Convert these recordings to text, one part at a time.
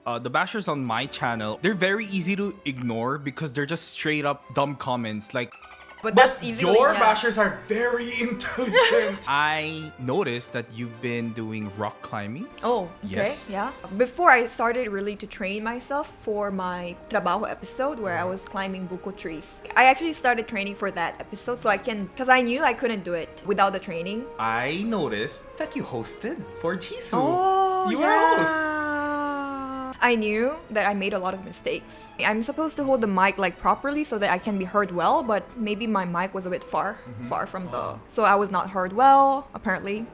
the bashers on my channel, they're very easy to ignore because they're just straight up dumb comments like. But that's easily, your bashers are very intelligent. I noticed that you've been doing rock climbing. Oh, okay, Yes. yeah. Before I started really to train myself for my trabajo episode where I was climbing buko trees, I actually started training for that episode so I can, because I knew I couldn't do it without the training. I noticed that you hosted for Jisoo. Oh, you were a host. I knew that I made a lot of mistakes. I'm supposed to hold the mic like properly so that I can be heard well, but maybe my mic was a bit far from the... So I was not heard well, apparently.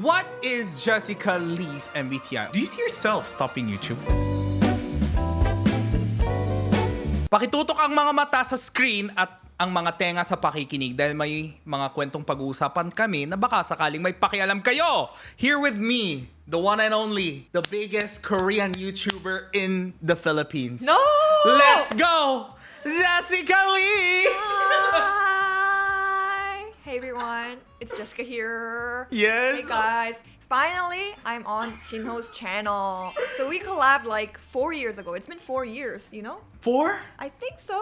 What is Jessica Lee's MBTI? Do you see yourself stopping YouTube? Pakitutok ang mga mata sa screen at ang mga tenga sa pakikinig dahil may mga kwentong pag-uusapan kami na baka sakaling may pakialam kayo. Here with me, the one and only, the biggest Korean YouTuber in the Philippines. No! Let's go! Jessica Lee! Hi! Hey everyone, it's Jessica here. Yes. Hey guys. Finally, I'm on JinHo's channel. So we collabed like 4 years ago. It's been 4 years, you know? 4? I think so.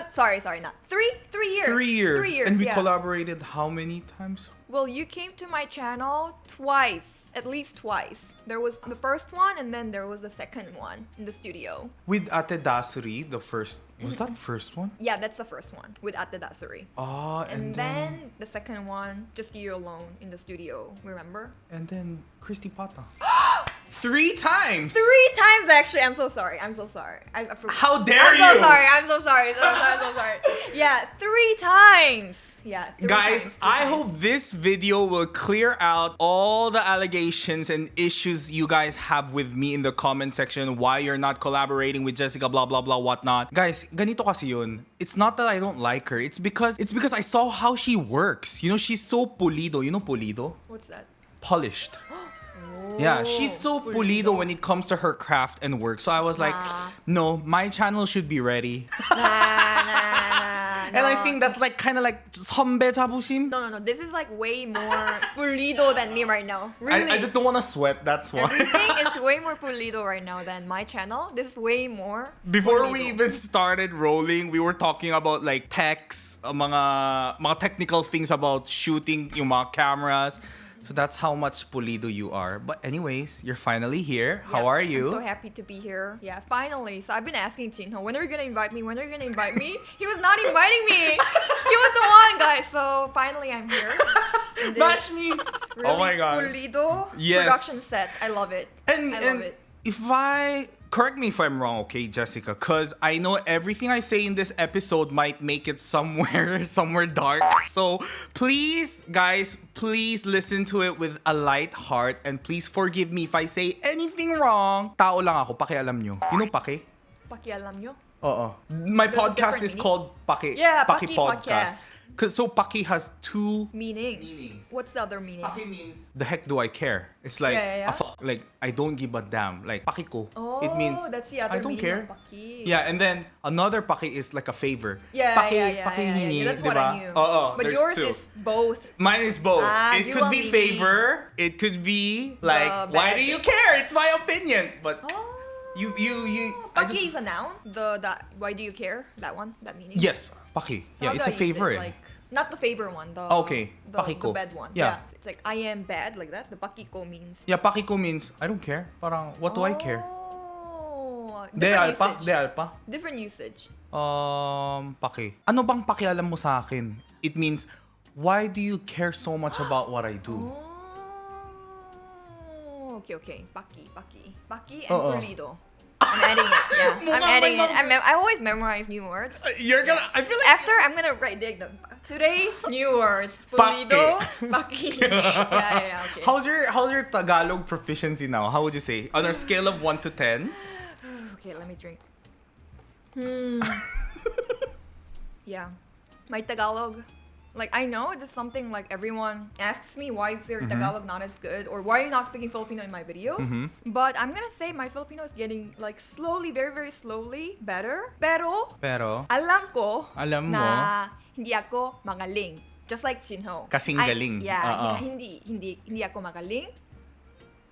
Sorry, not 3 years. 3 years. 3 years. And we yeah. collaborated how many times? Well, you came to my channel twice, at least twice. There was the first one and then there was the second one in the studio. With Ate Dasuri, the first. Was that the first one? Yeah, that's the first one with Ate Dasuri. Oh, And then the second one, just you alone in the studio, remember? And then Christy Pata. 3 times! 3 times actually. I'm so sorry. I forgot. How dare I'm you! I'm so sorry. Yeah, 3 times. Yeah, 3 Guys, times, 3 I times. hope this video will clear out all the allegations and issues you guys have with me in the comment section. Why you're not collaborating with Jessica, blah blah blah, whatnot. Guys, ganito kasi yun. It's not that I don't like her. It's because I saw how she works. You know, she's so pulido. You know pulido? What's that? Polished. Yeah, she's so pulido when it comes to her craft and work. So I was like, no, my channel should be ready. And I think that's like kind of like 선배 자부심. No. This is like way more pulido than me right now. Really. I just don't want to sweat. That's why. Everything is way more pulido right now than my channel. This is way more Before pulido. we even started rolling, we were talking about like techs, mga technical things about shooting yung mga cameras. So that's how much pulido you are. But anyways, you're finally here. How Yeah, are you? I'm so happy to be here. Yeah, finally. So I've been asking JinHo, when are you gonna invite me? When are you gonna invite me? He was not inviting me. He was the one, guys. So finally, I'm here. in this Bash me! Really Oh my God. pulido Yes. production set. I love it. I love it. Correct me if I'm wrong, okay, Jessica, because I know everything I say in this episode might make it somewhere dark. So please, guys, please listen to it with a light heart and please forgive me if I say anything wrong. Tao lang ako, pakialam nyo. You know paki? Pakialam nyo? Oo. My There's a podcast different is meaning? called Paki. Yeah, Paki Paki Podcast. So Paki has 2 Meanings. What's the other meaning? Paki means the heck do I care? It's like Yeah. like I don't give a damn. Like paki ko. It means that's the other I don't meaning care. of paki. Yeah, and then another paki is like a favor. Yeah, paki, yeah. hingi, That's what I knew. But there's yours 2. is both. Mine is both. It dual could be meaning. favor. It could be like, The why bad do you care? It's my opinion. But Oh. you. Paki is a noun. That why do you care? That one. That meaning. Yes, paki. So Yeah, how it's do a I use it? favor. Like, not the favor one. The Okay, The pakiko. bad one. Yeah. It's like I am bad like that. The pakiko means. Yeah, paki ko means I don't care. Parang what do I care? Oh. De alpa, de alpa. Different usage. Paki. Ano bang pakialam mo sa akin? It means, why do you care so much about what I do? Oh. Okay. Paki and Oo. pulido. I'm adding it. Yeah, I'm adding it. I always memorize new words. You're gonna, I feel like... After, I'm gonna write them. Today's new words. Pulido, paki. Yeah, okay. How's your Tagalog proficiency now? How would you say? On a scale of 1 to 10? Okay, let me drink. Yeah. My Tagalog. Like, I know it's something like everyone asks me, why is your Tagalog not as good? Or why are you not speaking Filipino in my videos? But I'm gonna say my Filipino is getting like slowly, very, very slowly better. Pero, alam ko Alam mo. na hindi ako magaling. Just like JinHo. Kasing galing. Yeah, Oo. hindi ako magaling.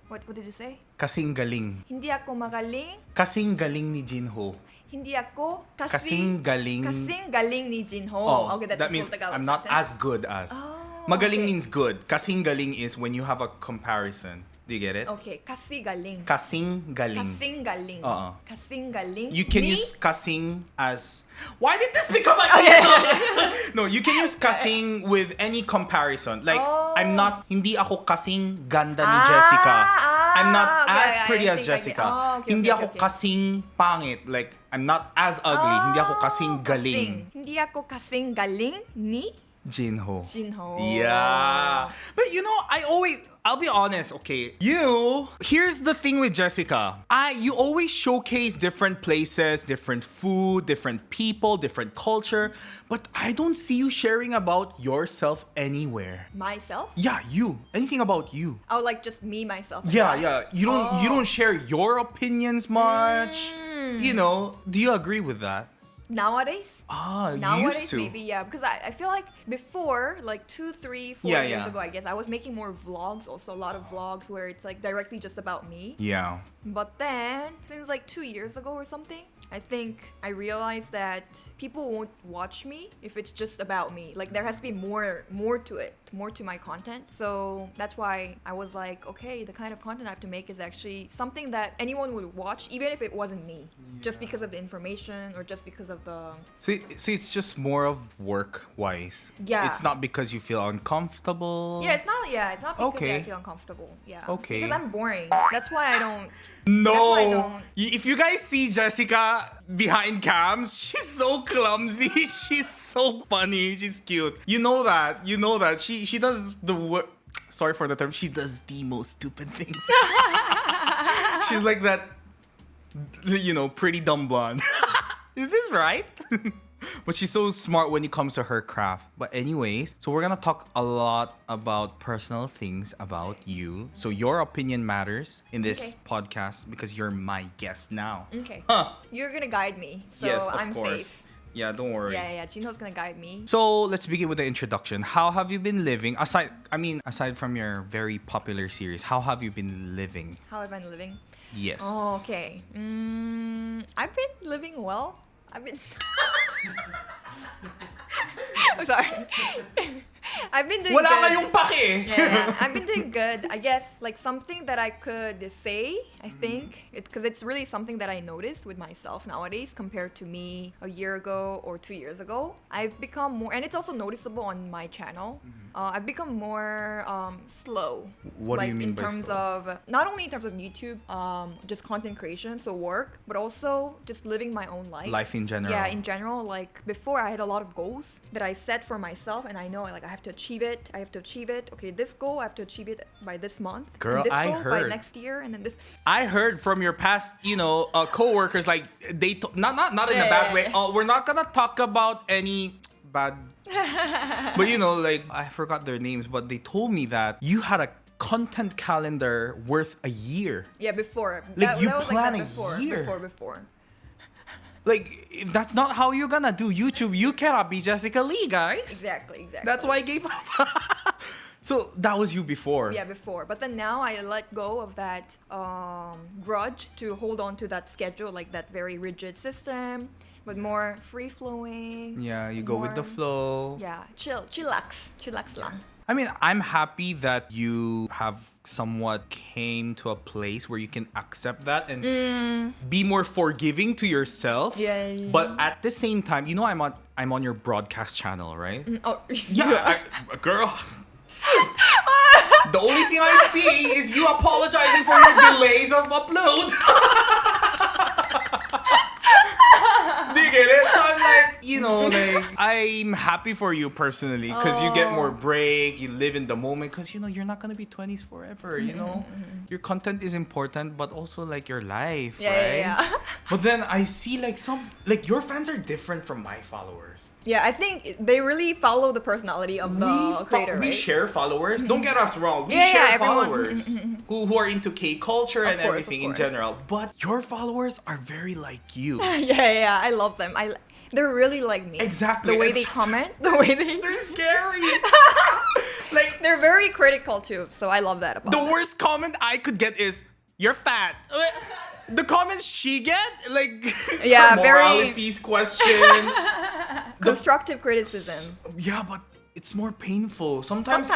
What did you say? Kasing galing. Hindi ako magaling. Kasing galing ni JinHo. Hindi ako Kasing galing. Kasing galing ni JinHo. Oh, Okay, that's that the means full Tagalog I'm not sentence. as good as. Oh, Magaling okay. means good. Kasing galing is when you have a comparison. Do you get it? Okay, kasi galing. Kasing galing. Kasing galing. Oo. Kasing galing. You can ni? use kasing as... Why did this become an insult? No, you can use kasing with any comparison. Like, I'm not... Hindi ako kasing ganda ni Jessica. I'm not as pretty as Jessica. Hindi ako kasing pangit. Like, I'm not as ugly. Hindi ako kasing galing. Hindi ako kasing galing ni JinHo. JinHo. Yeah. But you know, I'll be honest, okay. Here's the thing with Jessica. You always showcase different places, different food, different people, different culture. But I don't see you sharing about yourself anywhere. Myself? Yeah, you. Anything about you. Oh, like just me, myself. Yeah. You don't share your opinions much. You know, do you agree with that? Nowadays? You Nowadays, used to. maybe, yeah. Because I feel like before, like 2, 3, 4 Yeah, years yeah. ago, I guess, I was making more vlogs, also a lot of vlogs where it's like directly just about me. Yeah. But then, since like 2 years ago or something, I think I realized that people won't watch me if it's just about me. Like there has to be more to it, more to my content. So that's why I was like, okay, the kind of content I have to make is actually something that anyone would watch, even if it wasn't me, just because of the information or just because of the... So it's just more of work-wise. Yeah. It's not because you feel uncomfortable. Yeah, it's not because Okay. I feel uncomfortable. Yeah. Okay. Because I'm boring. That's why I don't... No. That's why I don't- If you guys see Jessica behind cams, she's so clumsy. She's so funny. She's cute. You know that. She does the work. Sorry for the term. She does the most stupid things. She's like that, pretty dumb blonde. Is this right? But she's so smart when it comes to her craft. But anyways, so we're gonna talk a lot about personal things about you. So your opinion matters in this Okay. podcast because you're my guest now. Okay. Huh. You're gonna guide me, so Yes, of I'm course. safe. Yeah, don't worry. Yeah. JinHo's gonna guide me. So let's begin with the introduction. How have you been living? Aside from your very popular series, how have you been living? How have I been living? Yes. Oh, okay. I've been living well. I've been... I'm sorry. I've been doing Wala good. kayong pake. Yeah, I've been doing good. I guess like something that I could say, I think, because it's really something that I noticed with myself nowadays compared to me a year ago or 2 years ago. I've become more, and it's also noticeable on my channel. I've become more slow. What do like you mean in by terms slow? of not only in terms of YouTube, just content creation, so work, but also just living my own life. Life in general. Yeah, in general, like before I had a lot of goals that I set for myself, and I know like I have to achieve it. Okay, this goal I have to achieve it by this month. Girl, and this I goal by heard. next year, and then this. I heard from your past, co-workers, like they not in a bad way. Yeah. We're not gonna talk about any bad, but like I forgot their names, but they told me that you had a content calendar worth a year. Yeah, before. Like, you was plan like a that before. year. Before. Like if that's not how you're gonna do YouTube, you cannot be Jessica Lee, guys. Exactly. That's why I gave up. So that was you before. Yeah, before. But then now I let go of that grudge to hold on to that schedule, like that very rigid system, but more free flowing. Yeah, you go with the more- flow. Yeah, chillax lang. I mean, I'm happy that you have somewhat came to a place where you can accept that and be more forgiving to yourself. Yeah. But at the same time, I'm on your broadcast channel, right? Oh, Yeah, girl. The only thing I see is you apologizing for your delays of upload. Do you get it? So I'm like, I'm happy for you personally because you get more break, you live in the moment because, you're not going to be 20s forever, Your content is important, but also like your life, right? Yeah. But then I see your fans are different from my followers. Yeah, I think they really follow the personality of the creator, We right? share followers. Don't get us wrong. We Yeah, share everyone. followers who are into K culture and Of course, everything of in course. general. But your followers are very like you. yeah, I love them. They're really like me. Exactly. The way they comment, the way they're scary. Like, they're very critical too. So I love that about the them. worst comment I could get is, "You're fat." The comments she get, like, Yeah, her very- moralities question. Constructive criticism. Yeah, but it's more painful. Sometimes,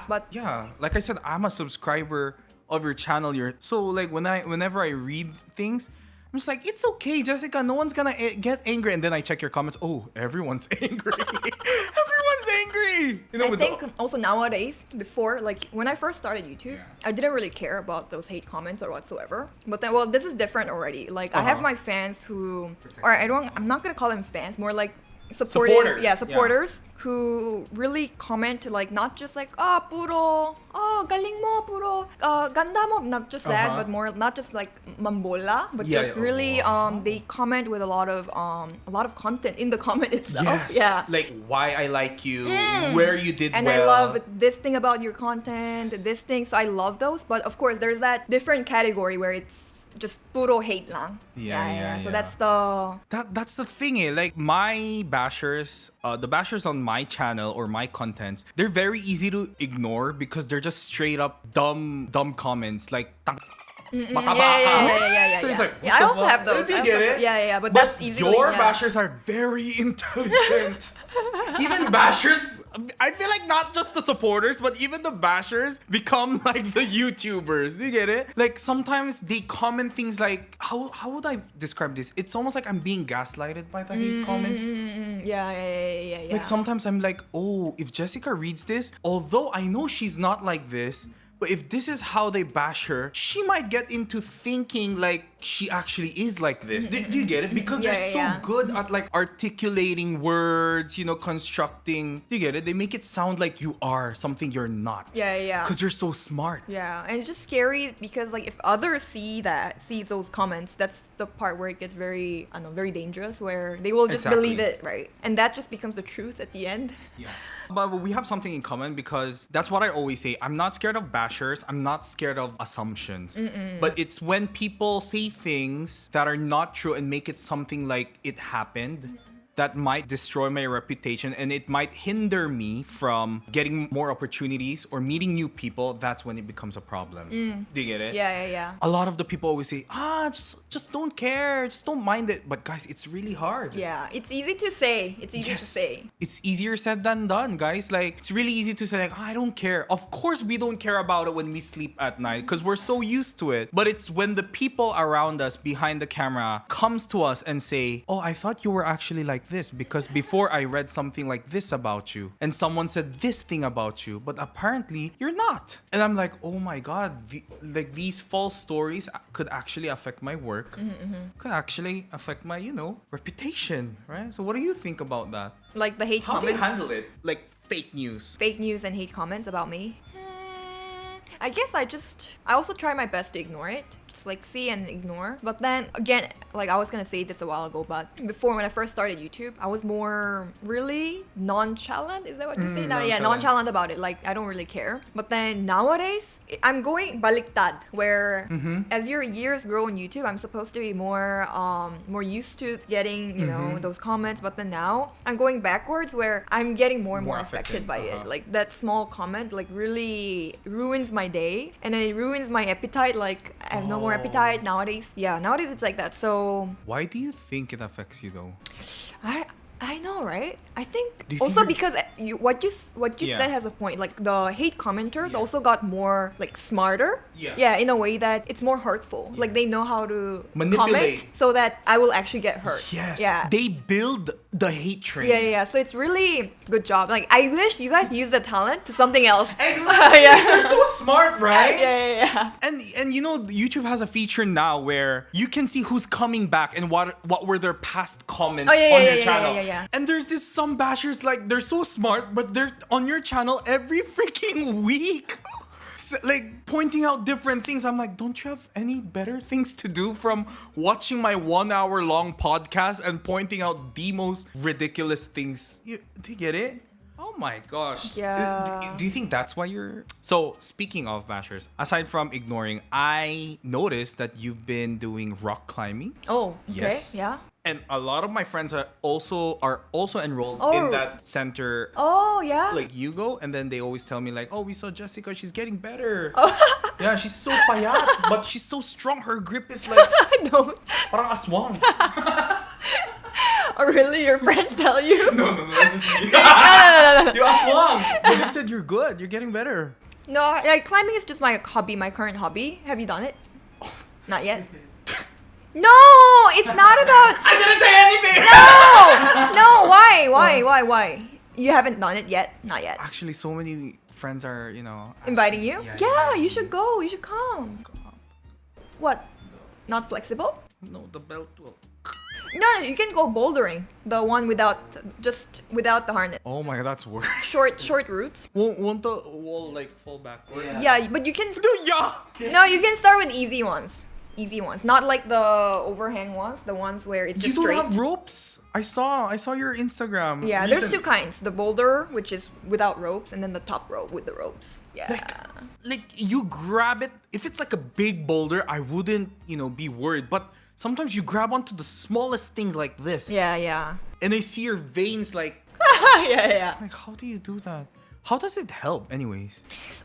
But yeah, like I said, I'm a subscriber of your channel. So like whenever I read things, I'm just like, it's okay, Jessica. No one's gonna get angry. And then I check your comments. Oh, everyone's angry. Everyone's angry. You know, I with think also nowadays, before, like when I first started YouTube, Yeah. I didn't really care about those hate comments or whatsoever. But then, well, this is different already. Like I have my fans who, or I'm not gonna call them fans, more like supportive, supporters who really comment like not just like puro, galing mo, puro, ganda mo, not just that, but more not just like mambola, but Yeah, just yeah. really they comment with a lot of content in the comment itself. yes, Yeah. like why I like you, where you did And well. I love this thing about your content, this thing. So I love those. But of course, there's that different category where it's just puro hate lang. Yeah. So that's the... That's the thing, eh. Like my bashers, the bashers on my channel or my contents, they're very easy to ignore because they're just straight up dumb comments like tang. Mataba ka. Yeah. So it's like, Yeah, what I the also fuck? have those. Do you I get also- it? Yeah, but that's easy. Your bashers are very intelligent. Even bashers, I feel like not just the supporters, but even the bashers become like the YouTubers. Do you get it? Like sometimes they comment things like, how would I describe this? It's almost like I'm being gaslighted by the hate comments. Yeah. Like sometimes I'm like, oh, if Jessica reads this, although I know she's not like this, but if this is how they bash her, she might get into thinking like she actually is like this. Do you get it? Because they're so good at like articulating words, you know, constructing. Do you get it? They make it sound like you are something you're not. Yeah. Because you're so smart. Yeah, and it's just scary because like if others see those comments, that's the part where it gets very, I don't know, very dangerous, where they will just believe it, right? And that just becomes the truth at the end. Yeah. But we have something in common because that's what I always say. I'm not scared of bashers. I'm not scared of assumptions. But it's when people say things that are not true and make it something like it happened that might destroy my reputation and it might hinder me from getting more opportunities or meeting new people. That's when it becomes a problem. Do you get it? Yeah. A lot of the people always say, just don't care, just don't mind it. But guys, it's really hard. Yeah, it's easy to say. It's easier said than done, guys. Like, it's really easy to say, like, I don't care. Of course, we don't care about it when we sleep at night because we're so used to it. But it's when the people around us behind the camera comes to us and say, oh, I thought you were actually like this because before I read something like this about you and someone said this thing about you, but apparently you're not. And I'm like, oh my God, like these false stories could actually affect my work, could actually affect my, reputation, right? So what do you think about that? Like the hate How do comments. you handle it? Like fake news. Fake news and hate comments about me. I guess I also try my best to ignore it. Just like see and ignore. But then again, like I was gonna say this a while ago, but before when I first started YouTube, I was more really nonchalant. Is that what you say now? Yeah, nonchalant about it. Like I don't really care. But then nowadays, I'm going baliktad, where as your years grow on YouTube, I'm supposed to be more used to getting, those comments. But then now I'm going backwards, where I'm getting more and more affected by it. Like that small comment like really ruins my day, and it ruins my appetite. Like I have no more appetite nowadays. Yeah, nowadays it's like that. So why do you think it affects you though? I know, right? I think you also think because what you said has a point. Like the hate commenters also got more like smarter. Yeah, in a way that it's more hurtful. Like they know how to manipulate comment so that I will actually get hurt. Yes. Yeah. They build the hate train. Yeah. So it's really good job. Like I wish you guys use the talent to something else. Exactly. You're so smart, right? Yeah. And YouTube has a feature now where you can see who's coming back and what were their past comments on your channel. Yeah. And there's this some bashers like they're so smart, but they're on your channel every freaking week. So, like pointing out different things. I'm like, don't you have any better things to do from watching my 1 hour long podcast and pointing out the most ridiculous things? Do you get it? Oh my gosh. Yeah. Do you think that's why you're... So, speaking of bashers, aside from ignoring, I noticed that you've been doing rock climbing. Oh, okay. Yes. Yeah. And a lot of my friends are also enrolled Oh. in that center. Oh yeah. Like you go, and then they always tell me like, oh, we saw Jessica, she's getting better. Oh. Yeah, she's so payat, but she's so strong. Her grip is like I don't. parang aswang. Oh really? Your friends tell you? No, that's just me. No. You aswang. But they said you're good. You're getting better. No, like climbing is just my hobby, my current hobby. Have you done it? Not yet. No, it's not about. I didn't say anything. No. Why? You haven't done it yet. Not yet. Actually, so many friends are, Inviting you? Yeah, Yeah, inviting you should go. You should come. What? Not flexible? No, the belt will. No, you can go bouldering. The one without the harness. Oh my god, that's worse. Short routes. Won't the wall like fall backward? Yeah, but you can. Yeah. No, you can start with easy ones. Easy ones, not like the overhang ones. The ones where it's You just don't straight. have ropes. I saw your Instagram. Yeah, You there's said- two kinds. The boulder, which is without ropes, and then the top rope with the ropes. Yeah. Like you grab it. If it's like a big boulder, I wouldn't, be worried. But sometimes you grab onto the smallest thing like this. Yeah. And I see your veins like. yeah. Like, how do you do that? How does it help, anyways?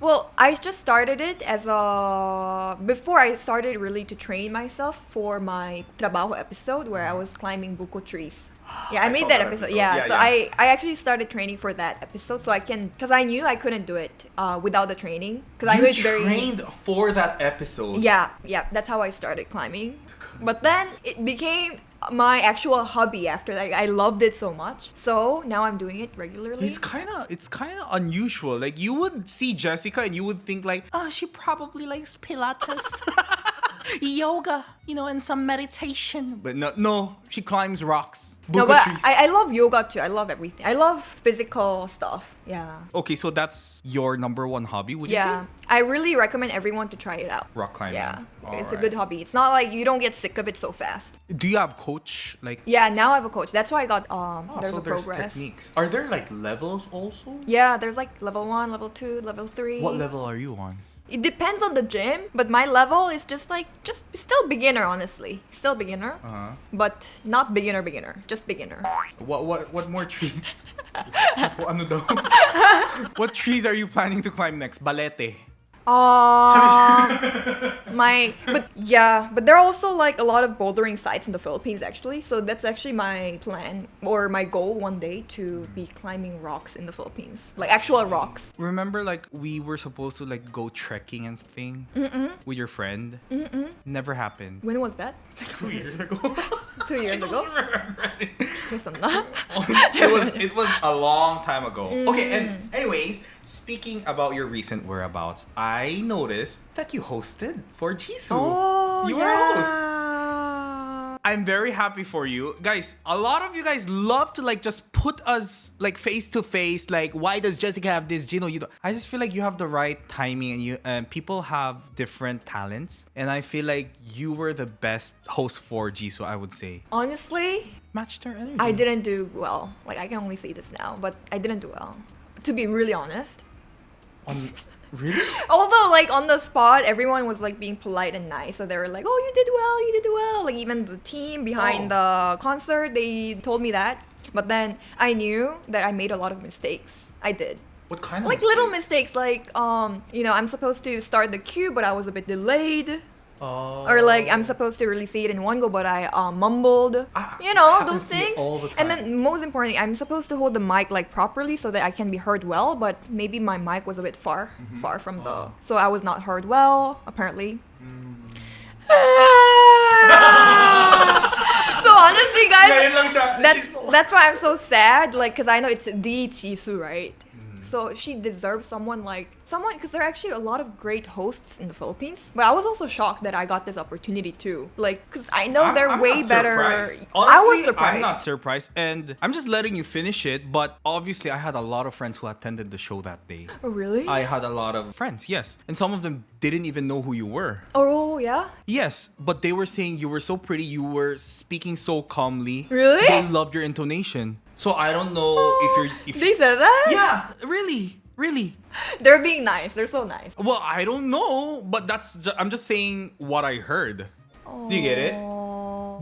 Well, I just started it as a before I started really to train myself for my trabajo episode where I was climbing buko trees. Yeah, I made saw that that episode. episode. Yeah, Yeah, so yeah. I actually started training for that episode so I can because I knew I couldn't do it without the training because I know You it's very trained for that episode. Yeah, that's how I started climbing. But then it became my actual hobby after that. I loved it so much. So now I'm doing it regularly. It's kind of unusual. Like you would see Jessica and you would think like, oh, she probably likes Pilates, yoga, and some meditation. But no, she climbs rocks, No, buko but trees. I love yoga too. I love everything. I love physical stuff. Yeah. Okay, so that's your number one hobby, would you Yeah. say? I really recommend everyone to try it out. Rock climbing. Yeah. It's a Alright. good hobby. It's not like you don't get sick of it so fast. Do you have coach? Like, Yeah, now I have a coach. That's why I got there's so a there's progress. techniques. Are there like levels also? Yeah, there's like level 1, level 2, level 3. What level are you on? It depends on the gym, but my level is just still beginner, honestly. Still beginner, but not beginner, just beginner. What more tree? Ano daw? What trees are you planning to climb next? Balete. But there are also like a lot of bouldering sites in the Philippines actually. So that's actually my plan or my goal one day to be climbing rocks in the Philippines, like actual rocks. Remember, like we were supposed to like go trekking and thing with your friend. Never happened. When was that? 2 years ago. 2 years ago. Kesana? it was a long time ago. Okay, and anyways, speaking about your recent whereabouts, I noticed that you hosted for Jisoo. Oh, You were a host. yeah. I'm very happy for you. Guys, a lot of you guys love to like just put us like face to face, like why does Jessica have this, JinHo? You don't. I just feel like you have the right timing and people have different talents. And I feel like you were the best host for Jisoo, I would say. Honestly, Matched her energy. I didn't do well. Like I can only say this now, but I didn't do well. To be really honest. Really? Although like on the spot, everyone was like being polite and nice, so they were like, "Oh, you did well." Like even the team behind the concert, they told me that. But then I knew that I made a lot of mistakes. I did. What kind of Like little mistakes, like I'm supposed to start the cue, but I was a bit delayed. Oh. Or like I'm supposed to really say it in one go, but I mumbled. It Those happens to me things. all the And time. then most importantly, I'm supposed to hold the mic like properly so that I can be heard well. But maybe my mic was a bit far from the, so I was not heard well apparently. So honestly, guys, Ngayon lang siya. that's why I'm so sad. Like, cause I know it's the Jisoo, right? So she deserves someone because there are actually a lot of great hosts in the Philippines. But I was also shocked that I got this opportunity too. Like, because I know they're way not better. surprised. I was Honestly, surprised. I'm not surprised, and I'm just letting you finish it. But obviously, I had a lot of friends who attended the show that day. Oh, really? I had a lot of friends, yes, and some of them didn't even know who you were. Oh, yeah? Yes, but they were saying you were so pretty, you were speaking so calmly. Really? They loved your intonation. So I don't know if They said that? yeah, really. They're being nice. They're so nice. Well, I don't know, but I'm just saying what I heard. Do you get it?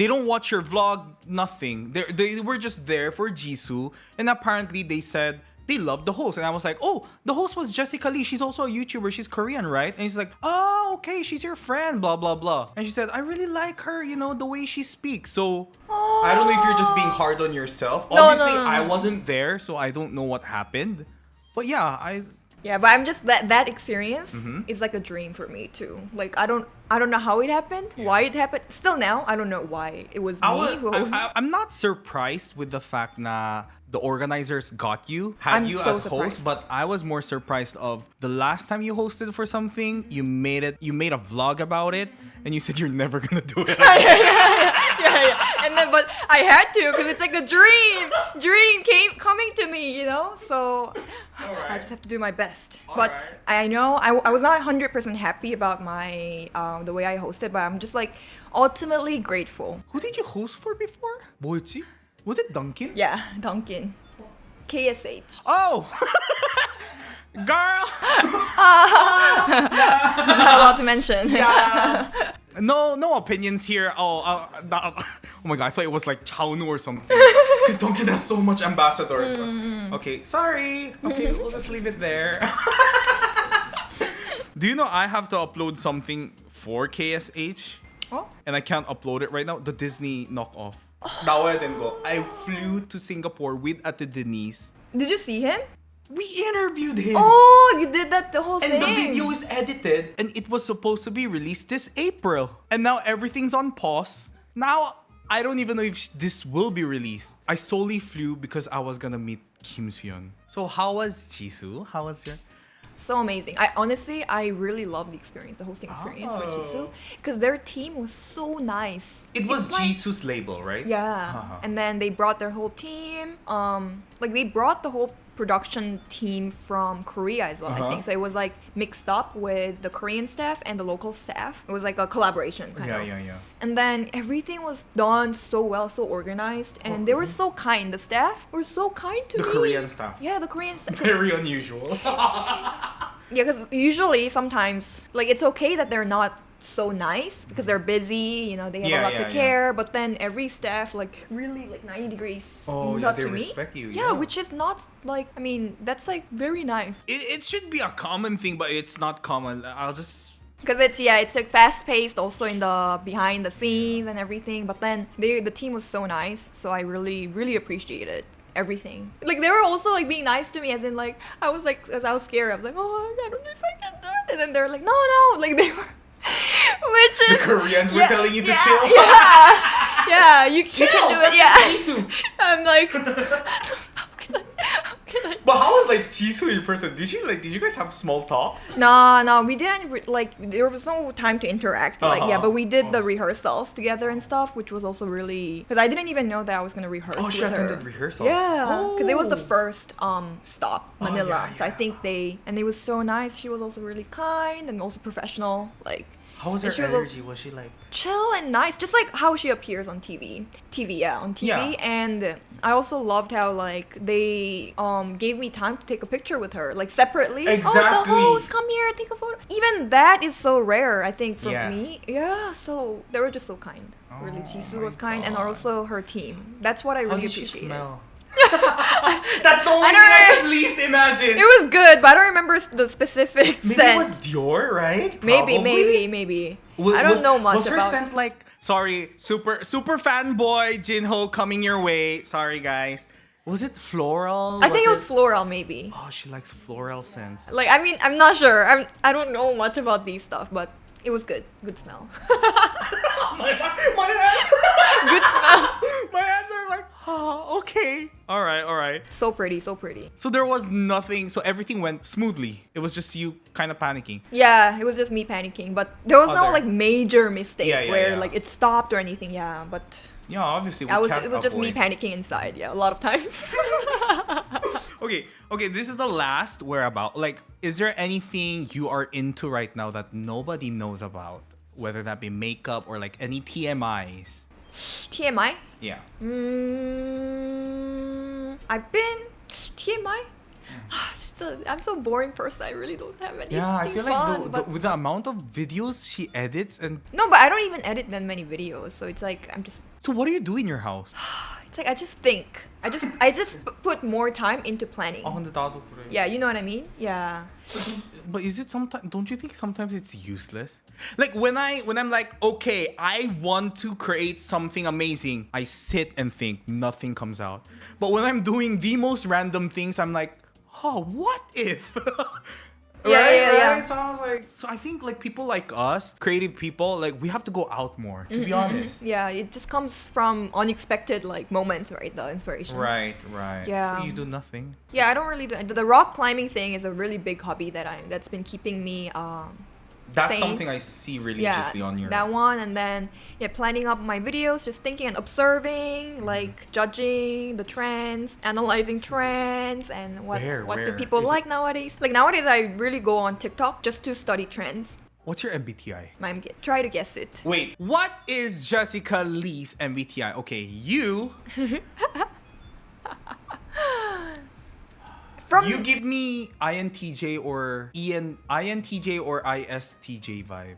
They don't watch your vlog, nothing. They were just there for Jisoo, and apparently they said they loved the host. And I was like, oh, the host was Jessica Lee. She's also a YouTuber. She's Korean, right? And he's like, oh, okay, she's your friend, blah, blah, blah. And she said, I really like her, you know, the way she speaks. So I don't know if you're just being hard on yourself. Obviously, no. I wasn't there, so I don't know what happened. But yeah, Yeah, but I'm just that experience is like a dream for me too. Like I don't know how it happened, why it happened. Still now, I don't know why it was me who hosted. I'm not surprised with the fact that the organizers got you, had I'm you so as host, surprised. but I was more surprised of the last time you hosted for something, you made a vlog about it, and you said you're never gonna do it. yeah. And then, but I had to because it's like a dream coming to me, you know. So I just have to do my best. But I know I was not 100% happy about my the way I hosted, but I'm just like ultimately grateful. Who did you host for before? 뭐였지? Was it Duncan? Yeah, Duncan, KSH. Oh, girl. Not allowed to mention. Yeah. No opinions here. Oh my god, I thought it was like Chaunu or something. Because Duncan has so much ambassadors. Okay, sorry. Okay, we'll just leave it there. Do you know I have to upload something for KSH? Oh. And I can't upload it right now? The Disney knockoff. Nawa din ko. I flew to Singapore with Ate Denise. Did you see him? We interviewed him. Oh, you did that the whole And thing. the video is edited and it was supposed to be released this April. And now everything's on pause. Now, I don't even know if this will be released. I solely flew because I was gonna meet Kim Soo-yeon. So how was Jisoo? How was your... So amazing. I really loved the experience, the hosting experience for Jisoo, because their team was so nice. It was It's like- Jisoo's label, right? Yeah. And then they brought their whole team. Like they brought the whole production team from Korea as well, I think. So it was like mixed up with the Korean staff and the local staff. It was like a collaboration kind of. Yeah. And then everything was done so well, so organized, and they were so kind. The staff were so kind to The me. Korean staff. Yeah, the Korean staff. Very unusual. Yeah, because usually sometimes like it's okay that they're not so nice because they're busy, you know, they have a lot to care, but then every staff like really like 90 degrees moves up they to me. respect you. Yeah, which is not like, I mean, that's like very nice. It should be a common thing, but it's not common. I'll just... Because it's like fast paced also in the behind the scenes and everything, but then the team was so nice, so I really appreciated everything. Like they were also like being nice to me, as in like I was scared. I was like, oh, I don't know if I can do it, and then they're like, no, like they were. Which is The Koreans were telling you to chill? Yeah, you can do it. Yeah. Jisoo. I'm like, how can I? But how was like Jisoo in person? Did you guys have small talk? No, we didn't like. There was no time to interact. Like, yeah, but we did the Oh. rehearsals together and stuff, which was also really because I didn't even know that I was gonna rehearse. Oh, she with her. attended rehearsal. Yeah, because it was the Oh. first stop, Manila. yeah, So I yeah. think it was so nice. She was also really kind and also professional. Like. How was her And she was energy? Was she like... Chill and nice, just like how she appears on TV. On TV. Yeah. And I also loved how like they gave me time to take a picture with her, like separately. Oh, Exactly. the host, come here, take a photo. Even that is so rare, I think, for Yeah. me. Yeah, so they were just so kind. Really, Jisoo was kind, and also her team. That's what I How really did she appreciated. smell? That's the only thing don't I know. could least imagine. It was good, but I don't remember the specific Maybe scent. it was Dior, right? Maybe. Was- I don't know much Was her about. scent like... Sorry, super fanboy JinHo coming your way. Sorry, guys. Was it floral? I think it was floral, maybe. Oh, she likes floral scents. Like, I mean, I'm not sure. I don't know much about these stuff, but it was good. Good smell. my hands. Good smell. My hands are like, oh, okay. All right. So pretty, so pretty. So there was nothing. So everything went smoothly. It was just you kind of panicking. Yeah, it was just me panicking, but there was no There. like major mistake Yeah, where yeah. like it stopped or anything. Yeah, but Yeah, obviously. We it was can't just me avoid. panicking inside. Yeah, a lot of times. Okay, this is the last whereabout. Like, is there anything you are into right now that nobody knows about? Whether that be makeup or like any TMIs? TMI. Yeah. I've been TMI. I'm so boring person. I really don't have anything Yeah, I feel fun, like but- with the amount of videos she edits and No, but I don't even edit that many videos, so it's like I'm just. so what do you do in your house? It's like I just think. I just put more time into planning. Yeah, you know what I mean? Yeah. But is it sometimes? Don't you think sometimes it's useless? Like when I'm like, okay, I want to create something amazing. I sit and think, nothing comes out. But when I'm doing the most random things, I'm like, oh, what if? Yeah. So I was like, so I think like people like us, creative people, like we have to go out more. To be honest. Yeah, it just comes from unexpected like moments, right? The inspiration. Right. Yeah. So you do nothing. Yeah, I don't really do. The rock climbing thing is a really big hobby that's been keeping me That's sane. something I see religiously on your. that one, and then planning up my videos, just thinking and observing, like judging the trends, analyzing trends, and what do Where? people Is like nowadays. Like nowadays, I really go on TikTok just to study trends. What's your MBTI? Try to guess it. Wait, what is Jessica Lee's MBTI? Okay, you From give me INTJ or INTJ or ISTJ vibe.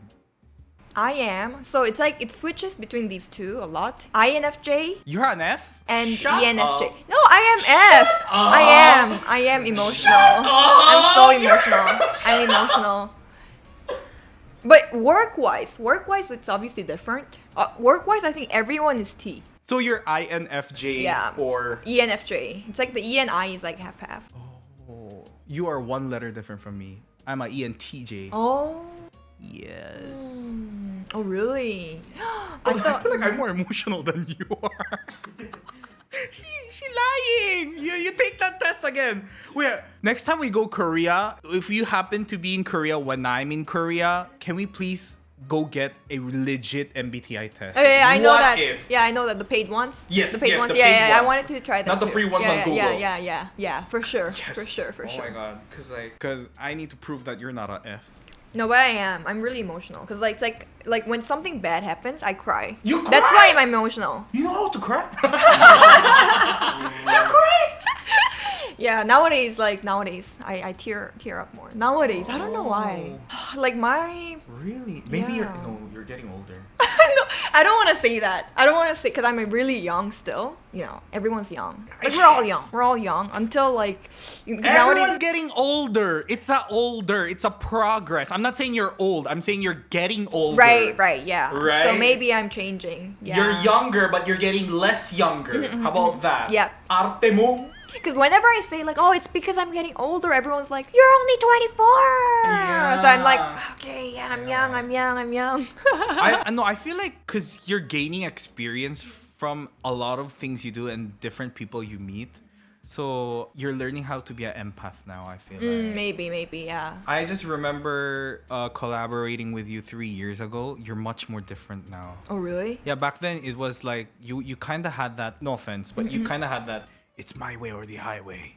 I am, so it's like it switches between these two a lot. INFJ You're an F? and Shut ENFJ. up. No, I am F. I am emotional. I'm so emotional. I'm emotional. But work-wise, it's obviously different. Work-wise, I think everyone is T. So you're INFJ Yeah. or ENFJ. It's like the E and I is like half-half. oh, you are one letter different from me. I'm a ENTJ. Oh. Yes. Oh, really? I feel like I'm more emotional than you are. She lying. You take that test again. Wait, next time we go Korea, if you happen to be in Korea when I'm in Korea, can we please go get a legit MBTI test? Yeah, I know What that. if? Yeah, I know that the paid ones. Yes, the paid yes, ones. the Yeah, paid I ones. wanted to try that. Not the too. free ones yeah, on Google. Yeah, for sure, Yes. for sure. Oh my god, because I need to prove that you're not a F. No, but I am. I'm really emotional because it's like when something bad happens, I cry. You cry? That's why I'm emotional. You know how to cry? Yeah, nowadays I tear up more. Nowadays, I don't know why. Like my Really? Maybe Yeah. you're getting older. no, I don't want to say that. I don't want to say because I'm really young still. You know, everyone's young. Like we're all young. We're all young until like Everyone's getting older. It's a progress. I'm not saying you're old. I'm saying you're getting older. Right, yeah. So Right? maybe I'm changing. Yeah. You're younger, but you're getting less younger. How about that? Yeah. Arte mo. Because whenever I say like, oh, it's because I'm getting older, everyone's like, you're only 24. Yeah. So I'm like, okay, yeah, I'm young. I feel like because you're gaining experience from a lot of things you do and different people you meet. So you're learning how to be an empath now, I feel like. Maybe, yeah. I just remember collaborating with you 3 years ago. You're much more different now. Oh, really? Yeah, back then it was like you kind of had that, no offense, but you kind of had that, it's my way or the highway.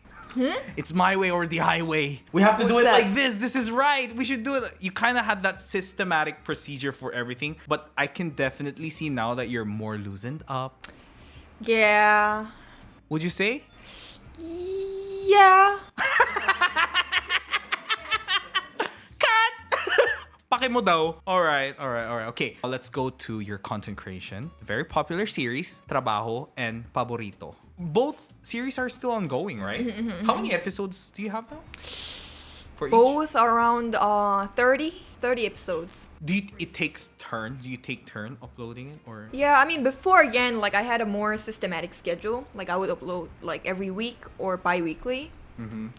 It's my way or the highway. We have to do it What's that? like this. This is right. We should do it. You kind of had that systematic procedure for everything. But I can definitely see now that you're more loosened up. Yeah. Would you say? Yeah. Cut! Pake mo daw. Alright. Okay, let's go to your content creation. Very popular series, Trabajo and Paborito. Both series are still ongoing, right? How many episodes do you have now? For each? Both around 30 episodes. Do you take turn uploading it or? Yeah, I mean before again, like I had a more systematic schedule. Like I would upload like every week or bi-weekly.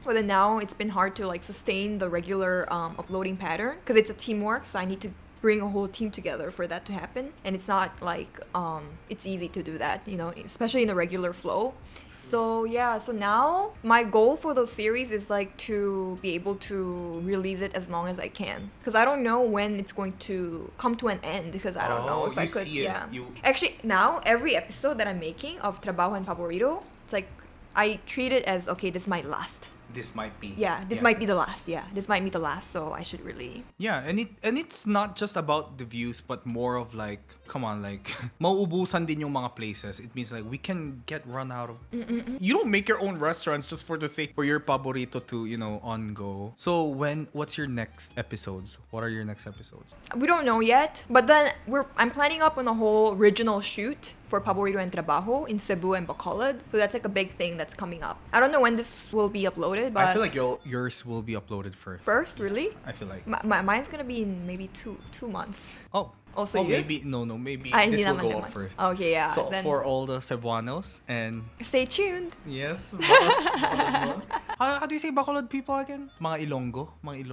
But then now it's been hard to like sustain the regular uploading pattern because it's a teamwork. So I need to bring a whole team together for that to happen, and it's not like it's easy to do that, you know, especially in the regular flow. So yeah, so now my goal for those series is like to be able to release it as long as I can, because I don't know when it's going to come to an end, because I don't know if I you could. see it. Yeah, You- actually now every episode that I'm making of Trabajo and Favorito, it's like I treat it as, okay, this is my last. this might be. This might be the last. Yeah, this might be the last. So I should really. Yeah, and it's not just about the views, but more of like, come on, like, mauubusan din yung mga places. It means like we can get run out of. You don't make your own restaurants just for the sake for your paborito to on go. So what's your next episodes? What are your next episodes? We don't know yet, but then I'm planning up on a whole original shoot for Paborito and Trabajo in Cebu and Bacolod. So that's like a big thing that's coming up. I don't know when this will be uploaded, but I feel like yours will be uploaded first. First, really? I feel like. Mine's gonna be in maybe two months. Oh. Also, you? Maybe maybe Ay, this hindi will naman go naman. up first. Okay, yeah. So then for all the Cebuanos and stay tuned. yes, how do you say Bacolod people again? Mga Ilonggo.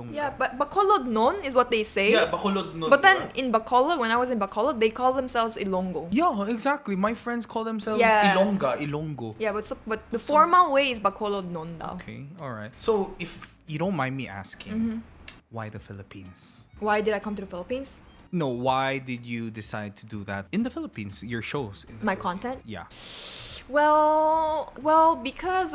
Yeah, but Bacolod non is what they say. Yeah, Bacolod nun. But then in Bacolod, when I was in Bacolod, they call themselves Ilonggo. Yeah, exactly. My friends call themselves Yeah. Ilonggo. Yeah, but the formal way is Bacolod non daw. Okay, all right. So if you don't mind me asking, why the Philippines? Why did I come to the Philippines? No, why did you decide to do that in the Philippines? Your shows. In the My Philippines? content? Yeah. Well, because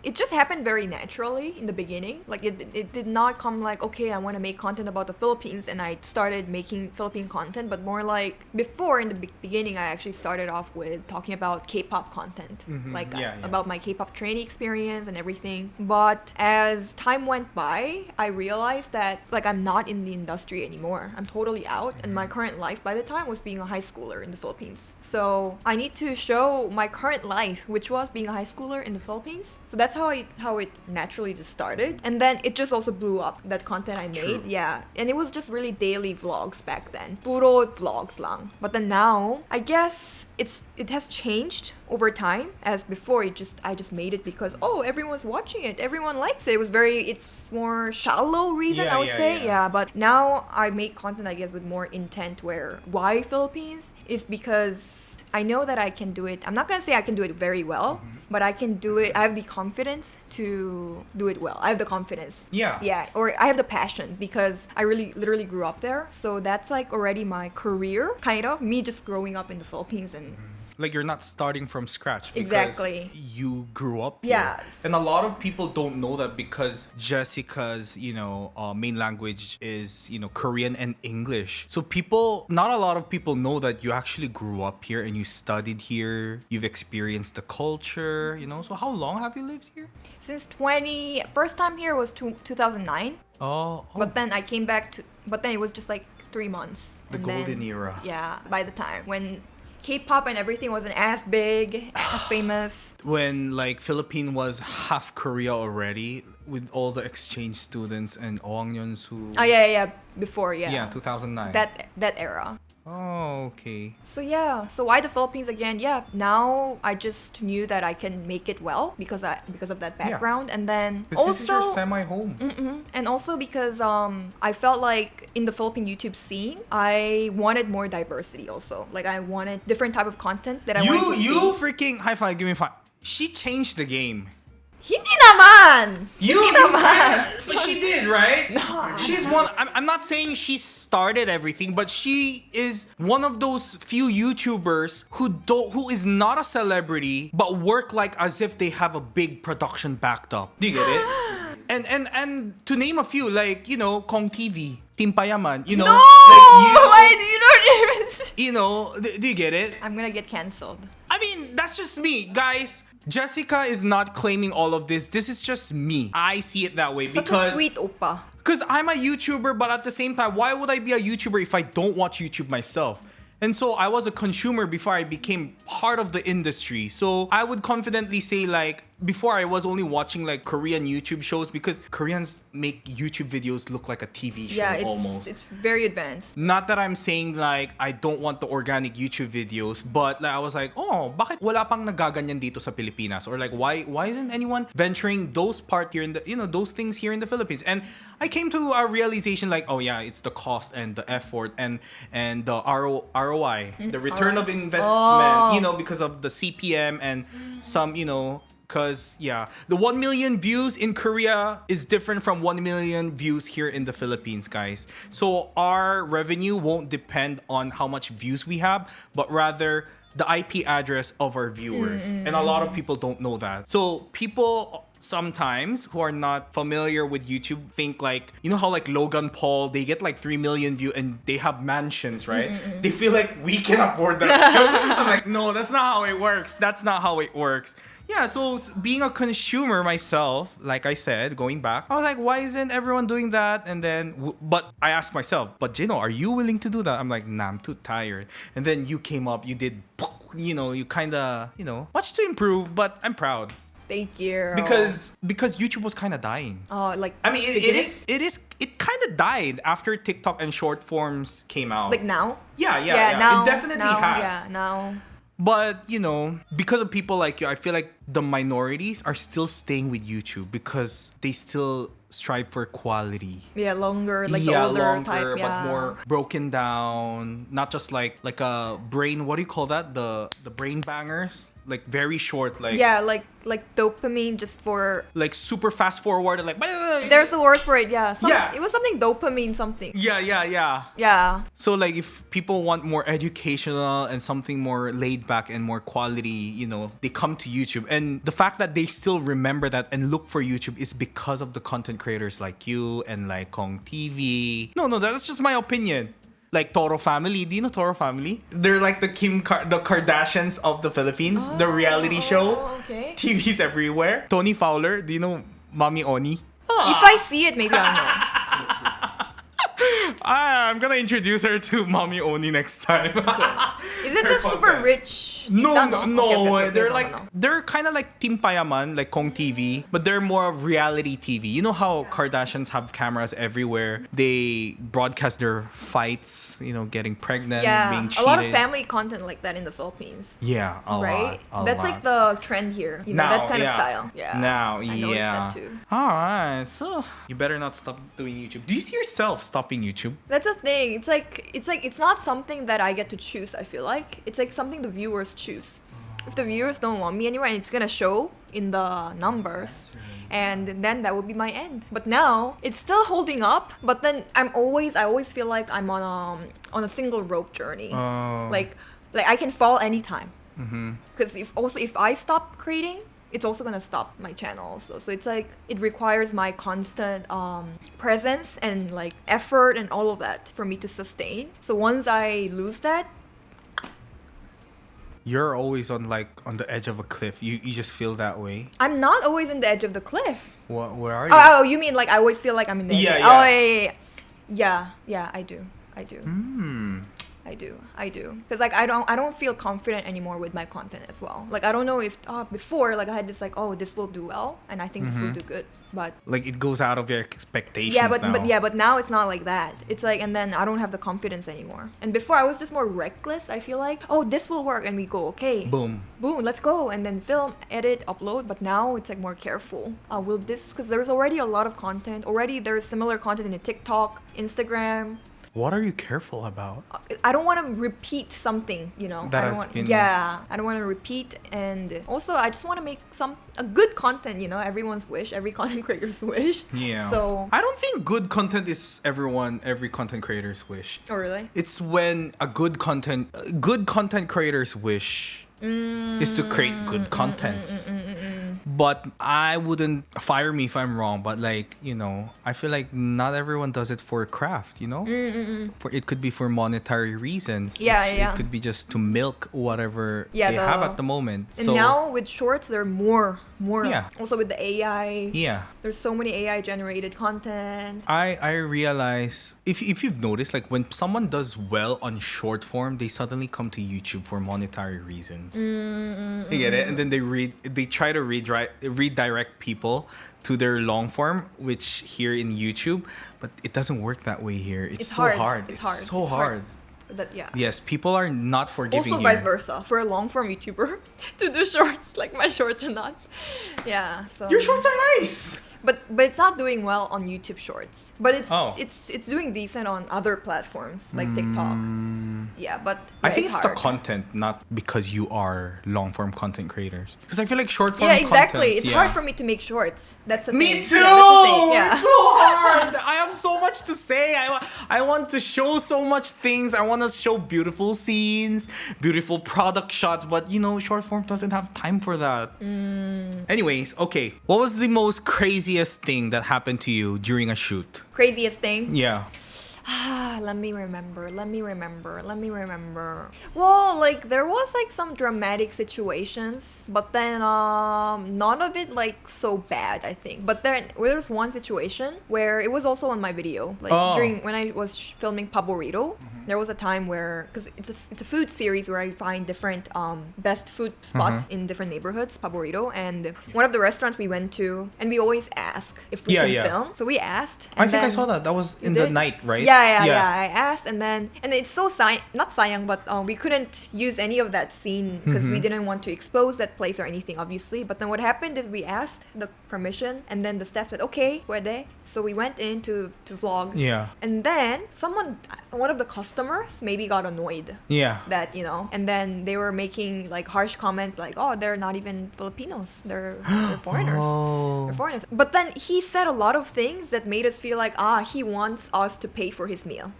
it just happened very naturally in the beginning. Like it did not come like, okay, I want to make content about the Philippines and I started making Philippine content, but more like before in the beginning I actually started off with talking about K-pop content, like about my K-pop training experience and everything. But as time went by, I realized that like I'm not in the industry anymore. I'm totally out, and my current life by the time was being a high schooler in the Philippines. So I need to show my current life, which was being a high schooler in the Philippines. So that's how it naturally just started, and then it just also blew up, that content I made. True. Yeah, and it was just really daily vlogs back then, puro vlogs lang. But then now I guess it has changed over time. As before, I just made it because everyone's watching it, everyone likes it. It's more shallow reason, I would say. Yeah, but now I make content, I guess, with more intent. Where why Philippines is because I know that I can do it. I'm not gonna say I can do it very well, but I can do it. I have the confidence to do it well. I have the confidence. Yeah. Yeah, or I have the passion because I really literally grew up there. So that's like already my career, kind of. Me just growing up in the Philippines and Like you're not starting from scratch because Exactly. you grew up here. Yes. And a lot of people don't know that because Jessica's, main language is, Korean and English. So not a lot of people know that you actually grew up here and you studied here. You've experienced the culture, So how long have you lived here? since first time here was 2009. Oh. But then I came back but then it was just like 3 months. The And then- golden era. Yeah, by the time when K-pop and everything wasn't as big, as famous. When like Philippine was half Korea already with all the exchange students and Oang Yonsu. Oh yeah. Before, yeah. Yeah, 2009. That era. Oh, okay. So yeah, so why the Philippines again? Yeah, now I just knew that I can make it well because of that background, and then also This is your semi-home. and also because I felt like in the Philippine YouTube scene, I wanted more diversity also. Like I wanted different type of content that I wanted to see. You freaking high five, give me five. She changed the game. Hindi naman! Hindi naman! But she did, right? No. She's one. I'm not saying she started everything, but she is one of those few YouTubers who is not a celebrity but work like as if they have a big production backed up. Do you get it? And to name a few, like Kong TV, Team Payaman, No! like you don't even... do you get it? I'm gonna get cancelled. I mean, that's just me, guys. Jessica is not claiming all of this. This is just me. I see it that way Such because a sweet oppa. because I'm a YouTuber, but at the same time, why would I be a YouTuber if I don't watch YouTube myself? And so I was a consumer before I became part of the industry. So I would confidently say like before I was only watching like Korean YouTube shows because Koreans make YouTube videos look like a TV show almost. It's very advanced. Not that I'm saying like I don't want the organic YouTube videos, but like, I was like, bakit wala pang nagaganyan dito sa Pilipinas? Or like why isn't anyone venturing those part here in the those things here in the Philippines? And I came to a realization like, it's the cost and the effort and the ROI, the return of investment, because of the CPM and some, because, the 1 million views in Korea is different from 1 million views here in the Philippines, guys. So our revenue won't depend on how much views we have, but rather the IP address of our viewers. And a lot of people don't know that. So people sometimes who are not familiar with YouTube think like, you know how like Logan Paul, they get like 3 million views and they have mansions, right? They feel like we can afford that too. I'm like, no, that's not how it works. That's not how it works. Yeah, so being a consumer myself, like I said, going back, I was like, why isn't everyone doing that? And then, but I asked myself, but JinHo, are you willing to do that? I'm like, nah, I'm too tired. And then you came up, you did, you know, you kind of, you know, much to improve, but I'm proud. Thank you. Because YouTube was kind of dying. Oh, like I mean, it kind of died after TikTok and short forms came out. like now. Yeah. Now It definitely now, has. Yeah, now. But, you know, because of people like you, I feel like the minorities are still staying with YouTube because they still strive for quality. Yeah, longer, like the older type. Yeah. But more broken down. Not just like a brain, what do you call that? The brain bangers? Like very short, like Yeah, like dopamine just for. like super fast forward and like There's a word for it. Yeah. Yeah. It was something dopamine something. Yeah. Yeah. So like if people want more educational and something more laid back and more quality, you know, they come to YouTube. And the fact that they still remember that and look for YouTube is because of the content creators like you and like Kong TV. No, that's just my opinion. Like Toro Family. Do you know Toro Family? They're like the the Kardashians of the Philippines. The reality show. Okay. TVs everywhere. Tony Fowler. Do you know Mommy Oni? If I see it, maybe I'll know. I'm gonna introduce her to Mommy Oni next time. Is it Her the super podcast. rich? No. Okay, They're no, like no. they're kind of like Team Payaman, like Kong TV, but they're more of reality TV. You know how Kardashians have cameras everywhere. They broadcast their fights, you know, getting pregnant, Yeah, being a cheated. lot of family content like that in the Philippines. Yeah, a Right? lot. That's like the trend here. You know, Now, that kind of yeah. style. Yeah. Now, I noticed that too. All right, so you better not stop doing YouTube. Do you see yourself stopping YouTube? That's the thing. It's not something that I get to choose, I feel like. It's like something the viewers choose. If the viewers don't want me anymore, and it's gonna show in the numbers, and then that would be my end. But now it's still holding up, but then I always feel like I'm on a single rope journey. Oh. Like I can fall anytime. Because if I stop creating, it's also gonna stop my channel also. So it's like it requires my constant presence and like effort and all of that for me to sustain. So once I lose that, You're always on the edge of a cliff. You just feel that way. I'm not always in the edge of the cliff. Where are you? Oh, you mean like I always feel like I'm in the edge? Yeah, Oh, yeah. yeah, I do. Hmm. I do. Because like I don't feel confident anymore with my content as well. Like I don't know if before like I had this like, oh, this will do well and I think this will do good. But Like it goes out of your expectations yeah, but now. but now it's not like that. It's like, and then I don't have the confidence anymore. And before I was just more reckless. I feel like, oh, this will work, and we go, okay, Boom. let's go, and then film, edit, upload. But now it's like more careful. Will this, because there's already a lot of content. Already there's similar content in TikTok, Instagram. What are you careful about? I don't want to repeat something, you know. That I has don't want, been- yeah, I don't want to repeat, and also I just want to make a good content, you know, everyone's wish, every content creator's wish. Yeah. So, I don't think good content is every content creator's wish. oh really? It's when a good content creator's wish is to create good contents. But I wouldn't fire me if I'm wrong. But like, you know, I feel like not everyone does it for craft. You know, for it could be for monetary reasons. Yeah, yeah. It could be just to milk whatever Yeah, they have at the moment. And So now with shorts, there are more. Yeah. Also with the AI, yeah. there's so many AI generated content. I realize if you've noticed, like when someone does well on short form, they suddenly come to YouTube for monetary reasons. You get it? And then they try to redirect people to their long form, which here in YouTube, but it doesn't work that way here. It's so hard. It's hard. So It's hard. That, yeah. Yes, people are not forgiving Also here. vice versa for a long form YouTuber to do shorts, like my shorts are not. Yeah. So Your shorts are nice. but it's not doing well on YouTube Shorts. But Oh. it's doing decent on other platforms like TikTok. Yeah, but I yeah, think it's the hard. content, not because you are long form content creators. Because I feel like short form Yeah, exactly. content, It's yeah. hard for me to make shorts. That's the Me thing. too. Yeah, that's the thing. Yeah. It's so hard. I have so much to say. I want to show so much things. I want to show beautiful scenes, beautiful product shots, but you know, short form doesn't have time for that. Anyways, okay. What was the most craziest thing that happened to you during a shoot? Craziest thing. Yeah. Let me remember. Well, like there was like some dramatic situations, but then none of it like so bad, I think. But there's one situation where it was also on my video, like during when I was filming Paborito. There was a time where, because it's a food series where I find different best food spots in different neighborhoods, Paborito, and one of the restaurants we went to, and we always ask if we can film. So we asked. I think I saw that. That was in the night, right? Yeah. I asked, and it's so not sayang, but we couldn't use any of that scene because we didn't want to expose that place or anything, obviously. But then what happened is we asked the permission, and then the staff said, "Okay, pwede." So we went in to vlog. Yeah. And then one of the customers maybe got annoyed. Yeah. That, you know, and then they were making like harsh comments like, "Oh, they're not even Filipinos. They're foreigners. They're foreigners." But then he said a lot of things that made us feel like, he wants us to pay for his meal.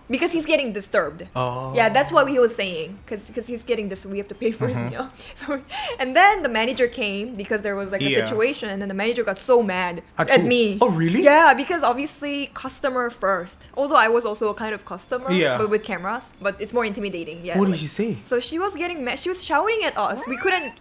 Because he's getting disturbed. Oh. Yeah, that's what he was saying. Because he's getting this, we have to pay for his meal. So, and then the manager came because there was like a situation, and then the manager got so mad at me. Oh, really? Yeah, because obviously customer first. Although I was also a kind of customer, but with cameras. But it's more intimidating. Yeah. What did she say? So she was getting mad. She was shouting at us. We couldn't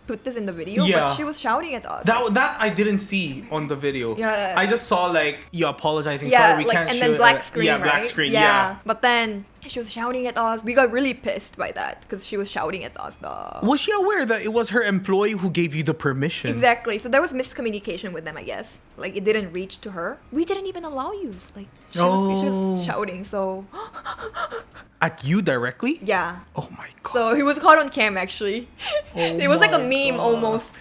put this in the video, but she was shouting at us. That I didn't see on the video. Yeah. I just saw like you apologizing. Yeah, Sorry, we like, can't and show then black screen, yeah, right? black screen. Yeah. But then she was shouting at us. We got really pissed by that because she was shouting at us. Was she aware that it was her employee who gave you the permission? Exactly. So there was miscommunication with them, I guess. Like it didn't reach to her. We didn't even allow you. Like she was shouting. So at you directly? Yeah. Oh my god. So he was caught on cam actually. It was like a meme almost.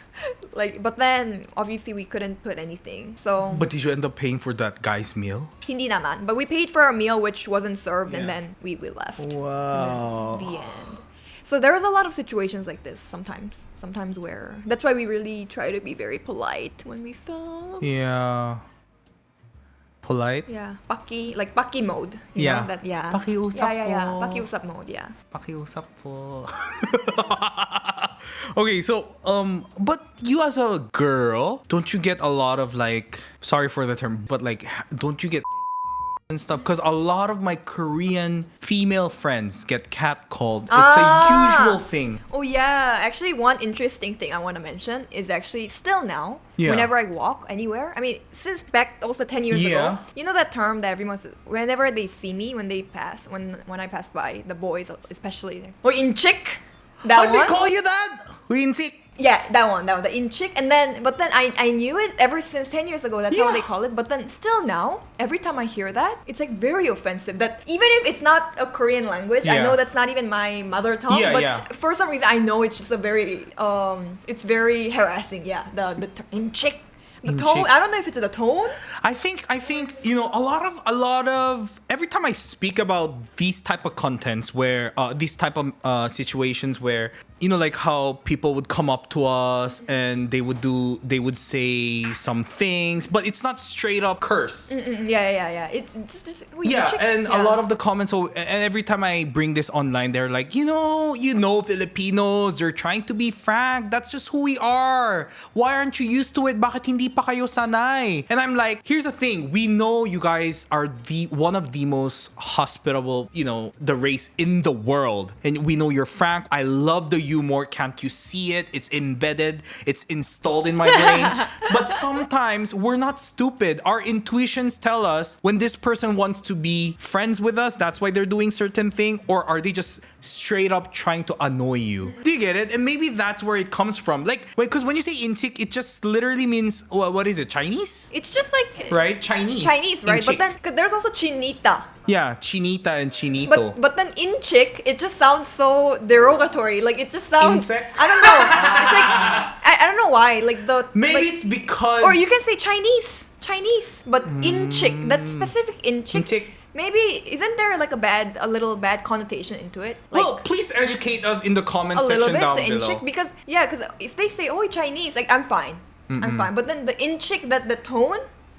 Like, but then obviously we couldn't put anything. So. But did you end up paying for that guy's meal? Hindi naman. But we paid for a meal which wasn't served, and then we left. Wow. And then the end. So there was a lot of situations like this sometimes. Sometimes where that's why we really try to be very polite when we film. Yeah. Polite? Yeah. Paki mode. You know, that, Pakiusap Yeah. po. Pakiusap mode, yeah. Pakiusap po. Okay, so but you as a girl, don't you get a lot of like, sorry for the term, but like, don't you get and stuff? Because a lot of my Korean female friends get catcalled. It's a usual thing. Oh yeah, actually one interesting thing I want to mention is actually still now, whenever I walk anywhere, I mean since back also 10 years ago, you know that term that everyone says, whenever they see me, when they pass, when I pass by, the boys especially, oh inchik, that What one. they call you that? Winsik. Yeah, that one, the inchik. And then, but then I knew it ever since 10 years ago. That's how they call it. But then still now, every time I hear that, it's like very offensive. That even if it's not a Korean language, I know that's not even my mother tongue. But for some reason, I know it's just a very, it's very harassing. Yeah, the inchik. The tone, I don't know if it's the tone. I think you know a lot of every time I speak about these type of contents where these type of situations where you know like how people would come up to us and they would say some things, but it's not straight up curse. Yeah. It's just a lot of the comments. So and every time I bring this online, they're like, you know, Filipinos, they're trying to be frank. That's just who we are. Why aren't you used to it? Bakit hindi pa kayo sanay? And I'm like, here's the thing. We know you guys are one of the most hospitable, you know, the race in the world, and we know you're frank. I love the humor. Can't you see it? It's embedded. It's installed in my brain. But sometimes we're not stupid. Our intuitions tell us when this person wants to be friends with us, that's why they're doing certain thing, or are they just straight up trying to annoy you? Do you get it? And maybe that's where it comes from. Like, because when you say intik, it just literally means, what is it? Chinese? It's just like right? Chinese, right? Inchik. But then 'cause there's also chinita. Yeah, chinita and chinito. But then inchik, it just sounds so derogatory. Like it just sounds. Insect? I don't know. It's like I don't know why. Like the Maybe like, it's because. or you can say Chinese, but inchik, that specific inchik. Inchik. Maybe isn't there like a little bad connotation into it? Like, Well, please educate us in the comment a little section bit down the below. inchik because if they say oh Chinese, like I'm fine, I'm fine. But then the inchik, that the tone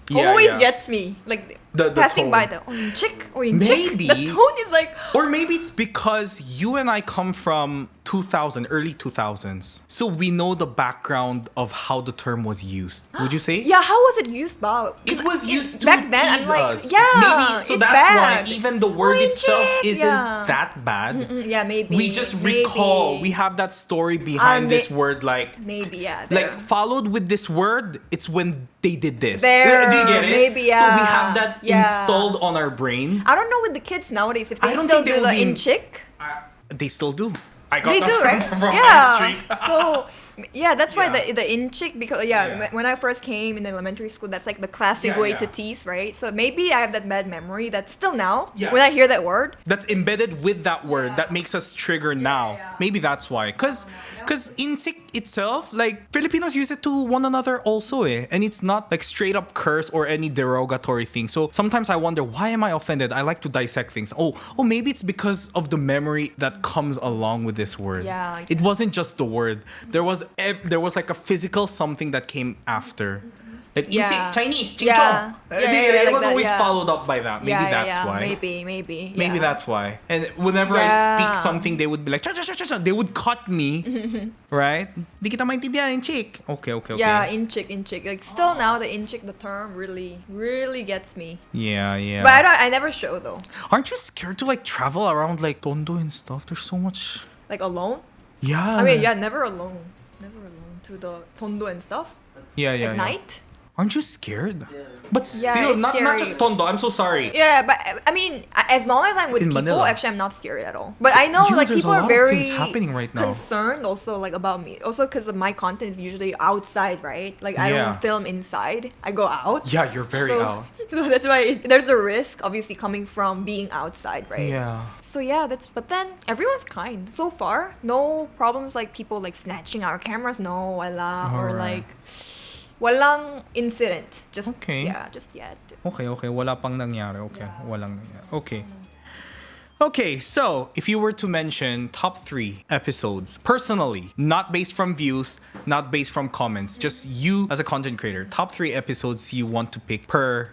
Yeah, always yeah. gets me. Like The passing tone. by the inchik, Maybe. the tone is like. Or maybe it's because you and I come from early 2000s. So we know the background of how the term was used. Would you say? Yeah, how was it used, Bob? It was used to back then. tease I'm like, us. yeah, Maybe so it's that's bad. why even the word itself Inchik, isn't yeah. that bad. Yeah, maybe. We just recall. We have that story behind this word, like yeah. like There. followed with this word. It's when they did this. There, Do you get it? maybe, So we yeah. have that Yeah. installed on our brain. I don't know with the kids nowadays if they I don't still think they do will the be in- inchik. They still do. I got They that do, from, right? from Yeah. High Street. So yeah, that's why Yeah. the inchik, because Yeah. when I first came in elementary school, that's like the classic Yeah, way yeah. to tease, right? So maybe I have that bad memory that still now Yeah. when I hear that word. That's embedded with that word Yeah. that makes us trigger now. yeah. Maybe that's why. Cause insik itself, like Filipinos use it to one another also, eh. And it's not like straight up curse or any derogatory thing. So sometimes I wonder, why am I offended? I like to dissect things. Oh, maybe it's because of the memory that comes along with this word. Yeah, It wasn't just the word. There was like a physical something that came after. Like Yeah. insik, Chinese, Yeah. jinhobae. Yeah, It like was that, always yeah. followed up by that. Maybe that's why. Maybe. Maybe yeah. that's why. And whenever I Yeah. speak something, they would be like, cha, cha, cha, cha, cha. They would cut me, right? Di kita maintindihan, chick. Okay. Yeah, inchik. Like still now the inchik, the term really gets me. Yeah. But I never show though. Aren't you scared to like travel around like Tondo and stuff? There's so much. Like alone. Yeah. I mean, yeah, never alone to the tondo and stuff. Yeah. At night. Aren't you scared? But Yeah, still, it's not scary. just Tondo. I'm so sorry. Yeah, but I mean, as long as I'm with In people, Manila. actually, I'm not scared at all. But I know, like, there's people a are lot of very things happening right now. concerned also, like, about me. Also, because my content is usually outside, right? Like, I Yeah. don't film inside. I go out. Yeah, you're very so, out. So that's why there's a risk, obviously, coming from being outside, right? Yeah. So yeah, but then everyone's kind. So far, no problems like people like snatching our cameras, no, wala. Or Alright. like, walang incident. Just, Okay. yeah, just yet. Okay. Wala pang nangyari. Okay. Walang nangyari. Okay. Okay, so if you were to mention top 3 episodes personally, not based from views, not based from comments, just you as a content creator, top 3 episodes you want to pick per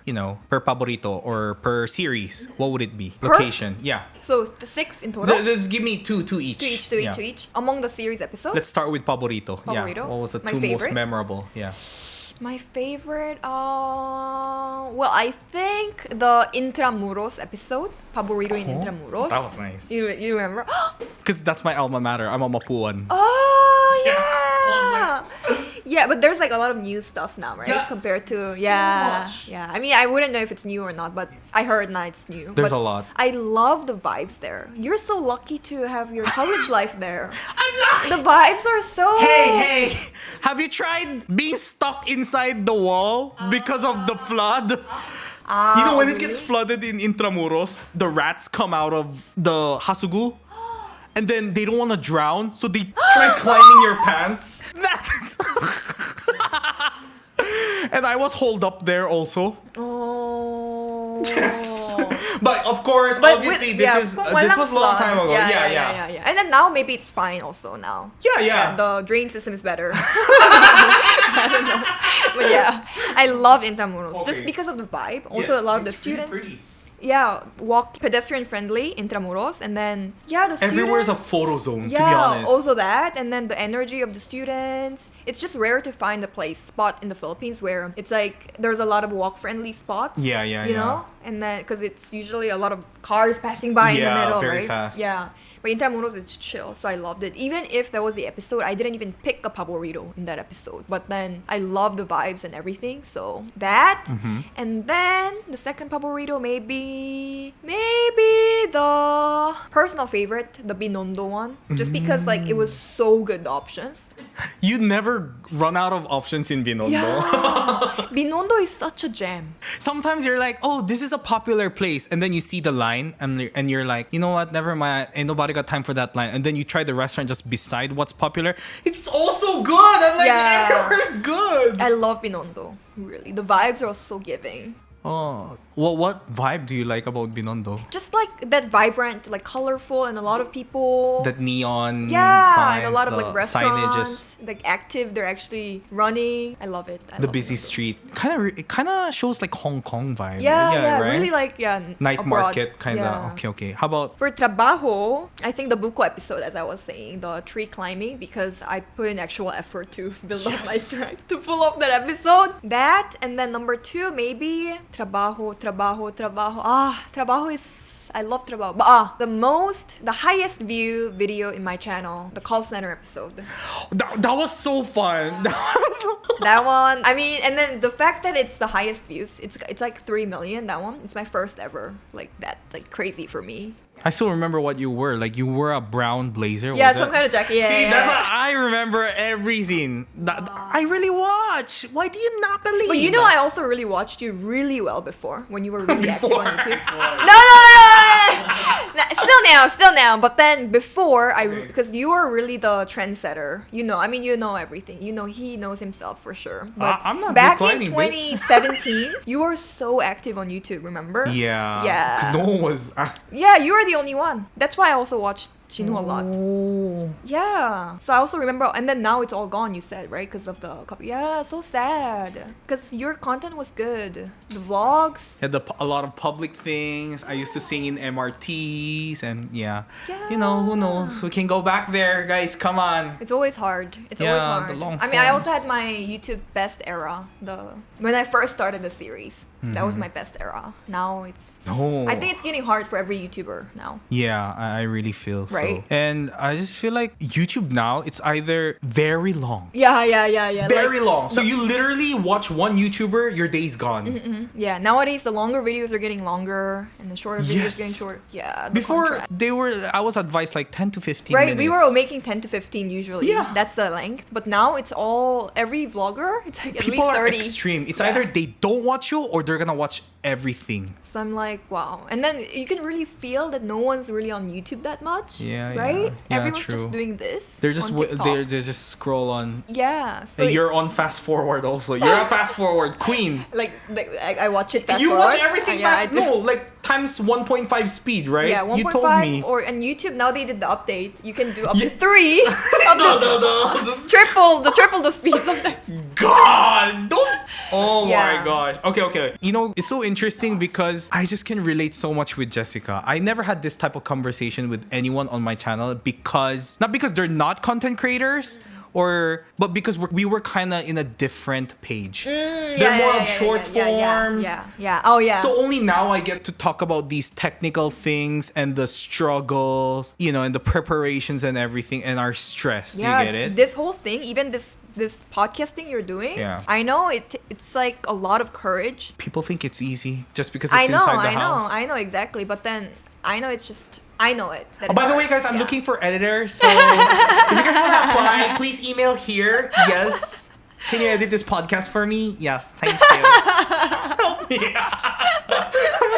paborito or per series, what would it be? Per? Location, yeah. So the 6 in total. Just give me two each. To Yeah. each. Among the series episodes. Let's start with paborito. Yeah. Paborito? What was the My 2 most favorite? memorable? Yeah. My favorite, well, I think the Intramuros episode, Paborito in Intramuros. That was nice. You remember? Because that's my alma mater. I'm a Mapuan. Oh yeah, yeah. But there's like a lot of new stuff now, right? Yeah, Compared to so yeah, much. yeah. I mean, I wouldn't know if it's new or not, but I heard now it's new. There's But a lot. I love the vibes there. You're so lucky to have your college life there. I'm not. The vibes are so. Hey, have you tried being stuck inside the wall because of the flood? You know, when it gets flooded in Intramuros, the rats come out of the hasugu and then they don't want to drown, so they try climbing your pants. And I was holed up there also. Oh. But of course, But obviously, with- yeah, this walang was a long flood. time ago. Yeah. And then now maybe it's fine also now. Yeah. The drain system is better. I don't know. But yeah, I love Intramuros just Okay. because of the vibe. Also, a lot of the students. Yeah, walk pedestrian friendly Intramuros, and then the Everywhere's a students- photo zone, to be Yeah, honest. also that, and then the energy of the students. It's just rare to find a spot in the Philippines where it's like there's a lot of walk friendly spots. Yeah, You know, and then because it's usually a lot of cars passing by in the Yeah, middle, very right? fast. Yeah. But Intramuros, it's chill, so I loved it. Even if that was the episode, I didn't even pick a paborito in that episode. But then I love the vibes and everything, so that. Mm-hmm. And then the second paborito maybe maybe the personal favorite, the Binondo one. Just because like it was so good, the options. You never run out of options in Binondo. Yeah. Binondo is such a gem. Sometimes you're like, oh, this is a popular place. And then you see the line and you're like, you know what? Never mind. Ain't nobody got time for that line. And then you try the restaurant just beside what's popular. It's also good. I'm like, everywhere's good. I love Binondo. Really. The vibes are also so giving. Oh, well, what vibe do you like about Binondo? Just like that vibrant, like colorful, and a lot of people. That neon and signs, a lot of the like restaurants, signages. like active. They're actually running. I love it. The busy street. It kind of shows like Hong Kong vibe. Yeah, right? really like Night abroad. market kind of. Yeah. Okay. How about For trabajo, I think the buko episode, as I was saying, the tree climbing, because I put in actual effort to build up my strength to pull off that episode. That, and then number 2, maybe trabajo. Trabajo is, I love trabajo. But the highest view video in my channel, the call center episode. that was so fun. That one, I mean, and then the fact that it's the highest views, it's like 3 million. That one, it's my first ever. Like that, like crazy for me. I still remember what you were. Like, you wore a brown blazer. Yeah, was some that? kind of jacket. Yeah, See, yeah, that's yeah. what I remember everything. I really watch. Why do you not believe? But you know, I also really watched you really well before when you were really active on YouTube. No. Still now. But then before, because you are really the trendsetter. You know, I mean, you know everything. You know, he knows himself for sure. But I'm not back in declining, babe. 2017, you were so active on YouTube. Remember? Yeah. Yeah. Because no one was. Yeah, you were the only one. That's why I also watched JinHo a lot. Oh. Yeah. So I also remember, and then now it's all gone, you said, right? Because of the copy. Yeah, so sad. Because your content was good. The vlogs. Had a lot of public things. I used to sing in MRTs and Yeah. You know, who knows? We can go back there, guys. Come on. It's always hard. It's Yeah, always hard. the long I mean, I also forms. had my YouTube best era. When I first started the series. That was my best era. Now it's. No. I think it's getting hard for every YouTuber now. Yeah, I really feel Right? so. And I just feel like YouTube now, it's either very long. Yeah. Very like, long. So you literally watch one YouTuber, your day's gone. Yeah, nowadays the longer videos are getting longer and the shorter videos Yes. getting shorter. Yeah. the Before contrast. I was advised like 10 to 15 Right, minutes. we were making 10 to 15 usually. Yeah. That's the length. But now it's all, every vlogger, it's like at People least are 30. extreme. It's Yeah. either they don't watch you or they're gonna watch everything. So I'm like, wow. And then you can really feel that no one's really on YouTube that much. Yeah, Right? yeah, Everyone's true. just doing this. They're just on TikTok. they just scroll on. Yeah. So And you're on fast forward also. You're a fast forward queen. like I watch it fast You forward. watch everything Yeah, fast. I do. No, like times 1.5 speed, right? Yeah, 1.5 You told me. or and YouTube now they did the update. You can do up to Yeah. 3. No. Triple the speed sometimes. God, don't. Oh Yeah. my gosh. Okay. You know, it's so interesting because I just can relate so much with Jessica. I never had this type of conversation with anyone on my channel not because they're not content creators. But because we were kind of in a different page. They're more of short forms. Yeah. Oh yeah. So only now I get to talk about these technical things and the struggles, you know, and the preparations and everything and our stress. Do you get it? This whole thing, even this podcast thing you're doing, Yeah. I know it's like a lot of courage. People think it's easy just because it's inside the house. I know exactly. But then I know it's just I know it. that Oh, it's by the way, hard. guys, I'm Yeah. looking for editors. So if you guys want to apply, please email here. Yes. Can you edit this podcast for me? Yes. Thank you. Help me.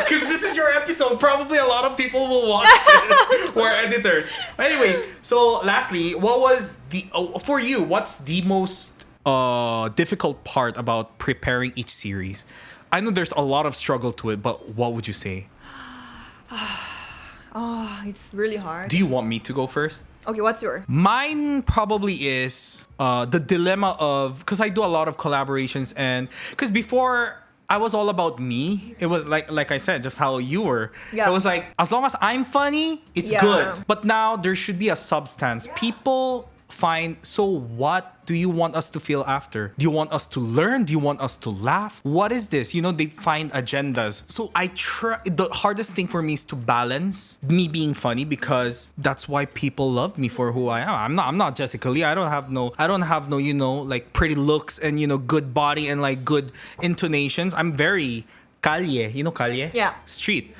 Because this is your episode. Probably a lot of people will watch this. We're editors. Anyways, so lastly, what was for you, what's the most difficult part about preparing each series? I know there's a lot of struggle to it, but what would you say? Oh, it's really hard. Do you want me to go first? Okay, what's your? Mine probably is the dilemma of, because I do a lot of collaborations, and because before I was all about me. It was like I said, just how you were. Yeah. It was like, as long as I'm funny, it's Yeah. good. But now there should be a substance. People find, so what do you want us to feel after? Do you want us to learn? Do you want us to laugh? What is this? You know, they find agendas. So I try. The hardest thing for me is to balance me being funny, because that's why people love me for who I am. I'm not Jessica Lee. I don't have no, you know, like pretty looks and, you know, good body and like good intonations. I'm very Calle. You know Calle? Yeah. Street.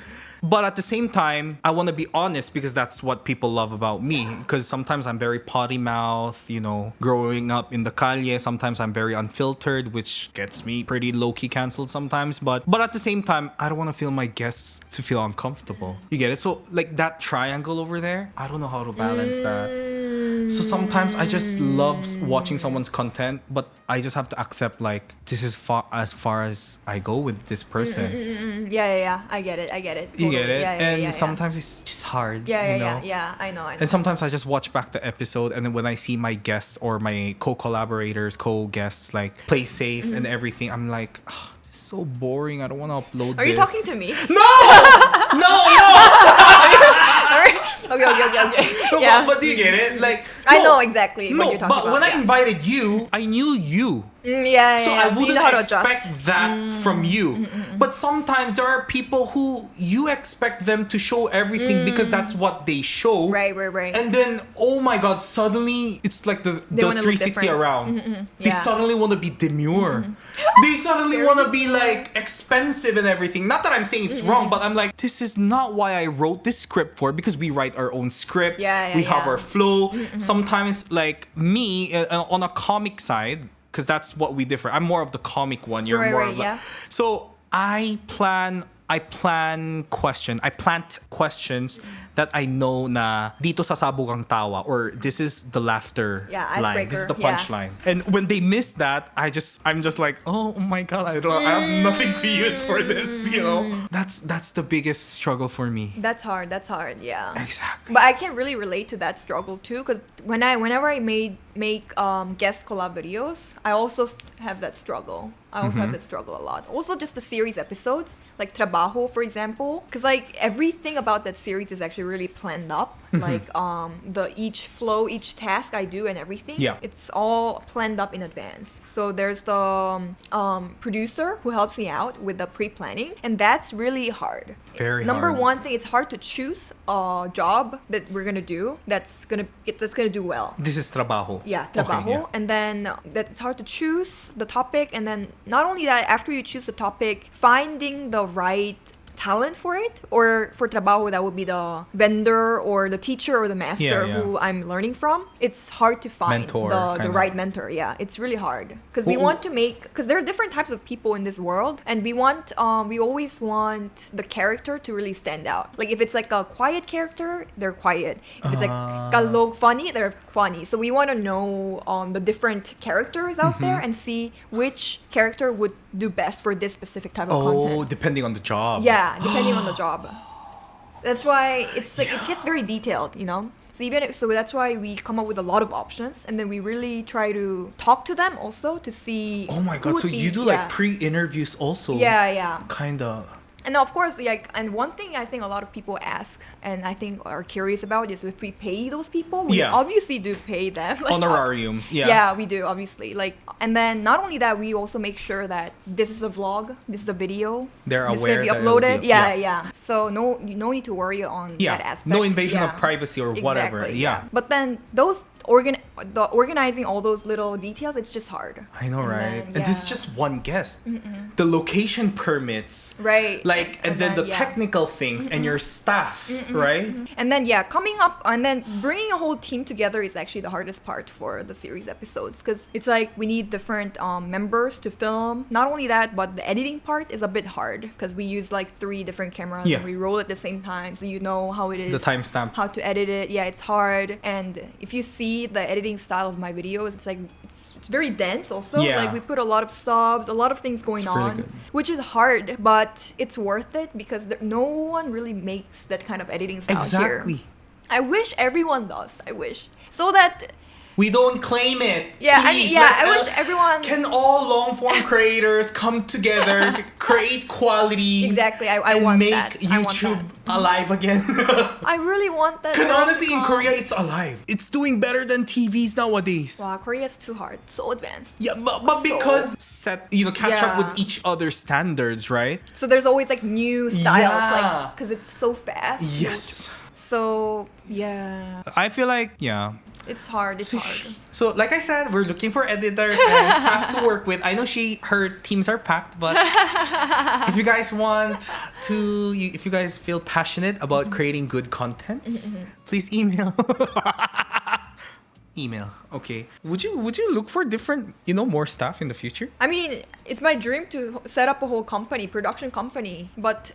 But at the same time, I want to be honest because that's what people love about me. Because sometimes I'm very potty mouth, you know, growing up in the calle. Sometimes I'm very unfiltered, which gets me pretty low key canceled sometimes. But at the same time, I don't want to feel my guests to feel uncomfortable. You get it? So like that triangle over there, I don't know how to balance that. So sometimes I just love watching someone's content, but I just have to accept like this is as far as I go with this person. Yeah. I get it. You get it? Yeah, And sometimes it's just hard. Yeah, you know? yeah. I know. And sometimes I just watch back the episode, and then when I see my guests or my co-collaborators, co-guests like play safe and everything, I'm like, oh, this is so boring. I don't want to upload Are this. you talking to me? No! Okay. No, Yeah. but do you get it? Like I no, know exactly what No, you're talking but about. when I yeah. invited you, I knew you. Yeah. So I So you wouldn't know how to expect adjust. that from you. But sometimes there are people who you expect them to show everything because that's what they show. Right. And then, oh my god, suddenly it's like the wanna look 360 different. around. They Yeah. suddenly want to be demure. They suddenly want to be like expensive and everything. Not that I'm saying it's wrong, but I'm like, this is not why I wrote this script for, because we write our own script. Yeah, we have yeah. our flow. Sometimes, like me, on a comic side, because that's what we differ. I'm more of the comic one. You're more of yeah. So I plant questions that I know na dito sasabog ang tawa, or this is the laughter line. This is the icebreaker, yeah. punchline. And when they miss that, I'm just like, oh my god, I have nothing to use for this, you know? That's the biggest struggle for me. That's hard. Yeah. Exactly. But I can really relate to that struggle too, because whenever I make guest collab videos, I also have that struggle. I also have that struggle a lot. Also, just the series episodes, like Trabajo, for example, because like everything about that series is actually really planned up. Like each flow, each task I do, and everything. Yeah. It's all planned up in advance. So there's the producer who helps me out with the pre-planning, and that's really hard. Very Number hard. one thing, it's hard to choose a job that we're gonna do that's gonna do well. This is trabajo. Yeah, trabajo. Okay, yeah. And then that it's hard to choose the topic, and then not only that, after you choose the topic, finding the right talent for it, or for trabajo that would be the vendor or the teacher or the master Yeah. who I'm learning from. It's hard to find Mentor, the kinda. right mentor. Yeah, it's really hard because we Well, want to make, because there are different types of people in this world, and we always want the character to really stand out. Like if it's like a quiet character, they're quiet. If it's like kalog funny, they're funny. So we want to know the different characters out there and see which character would do best for this specific type of content. Oh, depending on the job. Yeah, depending on the job. That's why it's like it gets very detailed, you know. So that's why we come up with a lot of options, and then we really try to talk to them also to see. Oh my who god, would so be- you do like pre-interviews also? Yeah. Kinda. And of course, and one thing I think a lot of people ask, and I think are curious about, is if we pay those people. We obviously do pay them. Like, Honorariums, yeah. Yeah, we do, obviously. Like, and then not only that, we also make sure that this is a vlog, this is a video. They're this aware is that gonna be it'll uploaded. be- Yeah. So no need to worry on that aspect. No invasion of Yeah. privacy or whatever. Exactly, Yeah. But then the organizing all those little details, it's just hard. I know, And right? then, And this is yeah. just one guest. The location permits. Right. Like, and then the yeah. technical things and your staff, right? And then coming up and then bringing a whole team together is actually the hardest part for the series episodes, because it's like we need different members to film. Not only that, but the editing part is a bit hard because we use like 3 different cameras Yeah. and we roll at the same time, so you know how it is. The timestamp. How to edit it. Yeah, it's hard. And if you see the editing style of my videos, it's like it's very dense also. Yeah. Like we put a lot of subs, a lot of things going It's really on, good. which is hard, but it's worth it because no one really makes that kind of editing style here. Exactly. I wish everyone does. I wish. So that We don't claim it. Yeah, I Please, mean, yeah, let's, I wish everyone- Can all long form creators come together, create quality? Exactly, I and want make that. I want YouTube that. alive again. I really want that. Because honestly, in outcome. Korea, it's alive. It's doing better than TVs nowadays. Wow, Korea's too hard. So advanced. Yeah, but So- because catch up Yeah. with each other's standards, right? So there's always like new styles, Yeah. like because it's so fast. Yes. So yeah. I feel like, It's hard. It's hard. So, like I said, we're looking for editors and staff to work with. I know her teams are packed, but if you guys want to, if you guys feel passionate about creating good content, please email. Email. Okay. Would you look for different, more staff in the future? I mean, it's my dream to set up a whole production company, but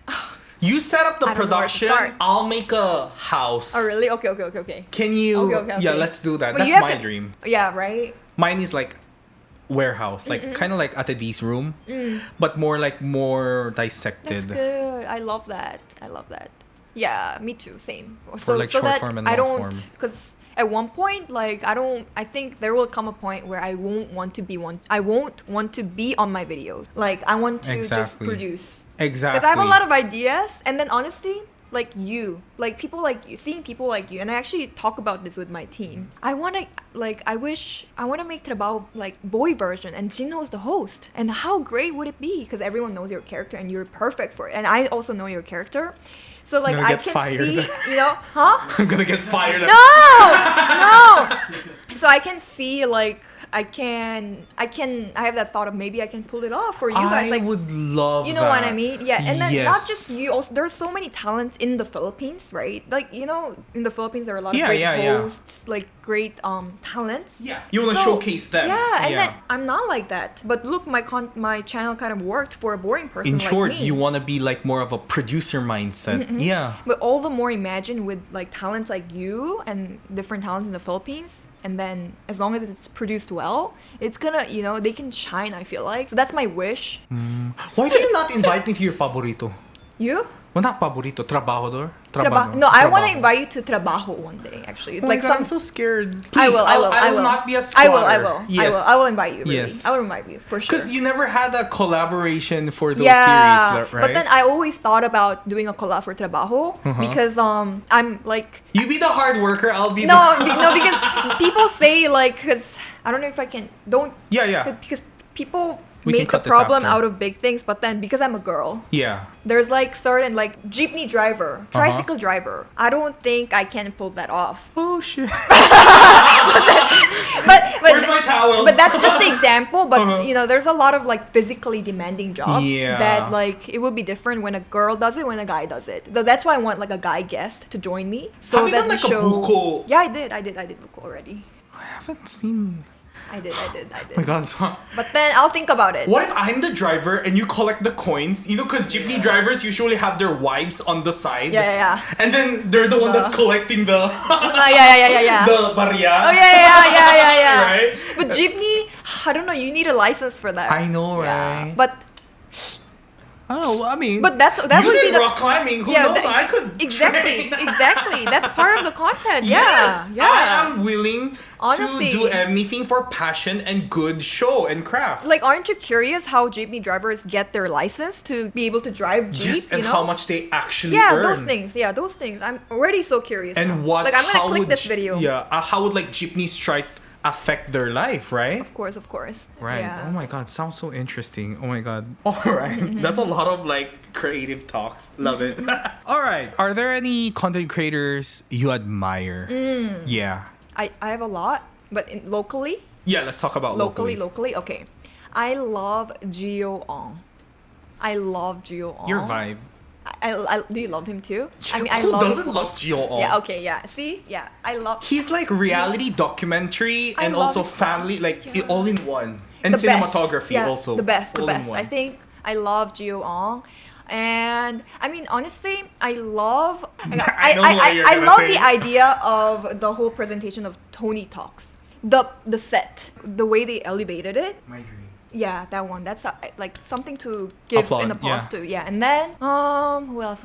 You set up the I don't know where to production. start. I'll make a house. oh really? Okay. Can you? Okay. Yeah, let's do that. But you That's have my to- dream. Yeah, right. Mine is like warehouse, like kind of like Ate D's room, but more dissected. That's good. I love that. Yeah, me too. Same. For, like, short that form and I long don't, form. because at one point, like I think there will come a point where I won't want to be I won't want to be on my videos. Like I want to just Exactly. produce. Exactly. Because I have a lot of ideas, and then honestly, like people like you, seeing people like you, and I actually talk about this with my team. I want to make Trabaho like boy version, and JinHo is the host. And how great would it be? Because everyone knows your character, and you're perfect for it. And I also know your character, so like I'm gonna I get can fired. see, huh? I'm gonna get fired. No. So I can see like I have that thought of maybe I can pull it off for you guys. I Like would love you know what I that. mean? Yeah, and then Yes. not just you. Also, there's so many talents in the Philippines, right? Like in the Philippines there are a lot of great hosts, like great talents. Yeah. You want to So, showcase them. Yeah, and then I'm not like that. But look, my channel kind of worked for a boring person In like short, me. you want to be like more of a producer mindset. Yeah. But all the more imagine with like talents like you and different talents in the Philippines, and then as long as it's produced well, it's gonna, they can shine, I feel like. So that's my wish. Why do you not invite me to your paborito? You? Well, not paborito, trabajador. No, I want to invite you to Trabaho one day, actually. Oh my God, I'm so scared. I Please, will. I will not be a squatter. I will. Yes. I will invite you. Really. Yes. I will invite you for sure. Because you never had a collaboration for those yeah, series, right? but then I always thought about doing a collab for Trabaho because I'm like You be the hard worker, I'll be no the... because people say like because I don't know if I can don't Yeah. because people We can make a cut this problem after. out of big things, but then because I'm a girl, Yeah. there's like certain like jeepney driver, tricycle driver. I don't think I can pull that off. Oh, shit. But Where's my towel? But that's just the example. But there's a lot of like physically demanding jobs Yeah. that like it would be different when a girl does it, when a guy does it. So that's why I want like a guy guest to join me. So Have you that done, we like, a show. buko? Yeah, I did buko already. I haven't seen... I did. Oh my God, so... But then I'll think about it. What if I'm the driver and you collect the coins? Because jeepney drivers usually have their wives on the side. Yeah. And then they're the one that's collecting the... Yeah. the barya. Oh yeah. Right? But jeepney, I don't know. You need a license for that. I know, Yeah. right? But Oh, I mean... that you would be did the rock climbing. Who knows? I could exactly. train. Exactly. That's part of the content. Yes, Yeah. I am willing Honestly. to do anything for passion and good show and craft. Like, aren't you curious how jeepney drivers get their license to be able to drive jeep? Yes, and how much they actually Yeah, earn. those things. Yeah, those things. I'm already so curious. And now. what? Like, I'm gonna how click would this video. Yeah, how would like jeepney strike affect their life, right? Of course. Right. Yeah. Oh my God, sounds so interesting. Oh my God. All right. That's a lot of like creative talks. Love it. All right. Are there any content creators you admire? Yeah. I have a lot, but locally. Yeah, let's talk about Locally. Okay. I love Gio Ong. Your vibe. I do you love him too? I mean, I Who love his doesn't vlog. love Gio Ong? Yeah. Okay. Yeah. See. Yeah. I love. He's like reality documentary I and love also his family, like Yeah. all in one. And the best. cinematography Yeah, also. The best. all in one. I think I love Gio Ong. And I mean, honestly, I love. I know what you're I gonna love say. the idea of the whole presentation of Tony Talks. The set, the way they elevated it. My dream. Yeah, that one. That's like something to give Applaud, an applause yeah. to. Yeah, and then who else?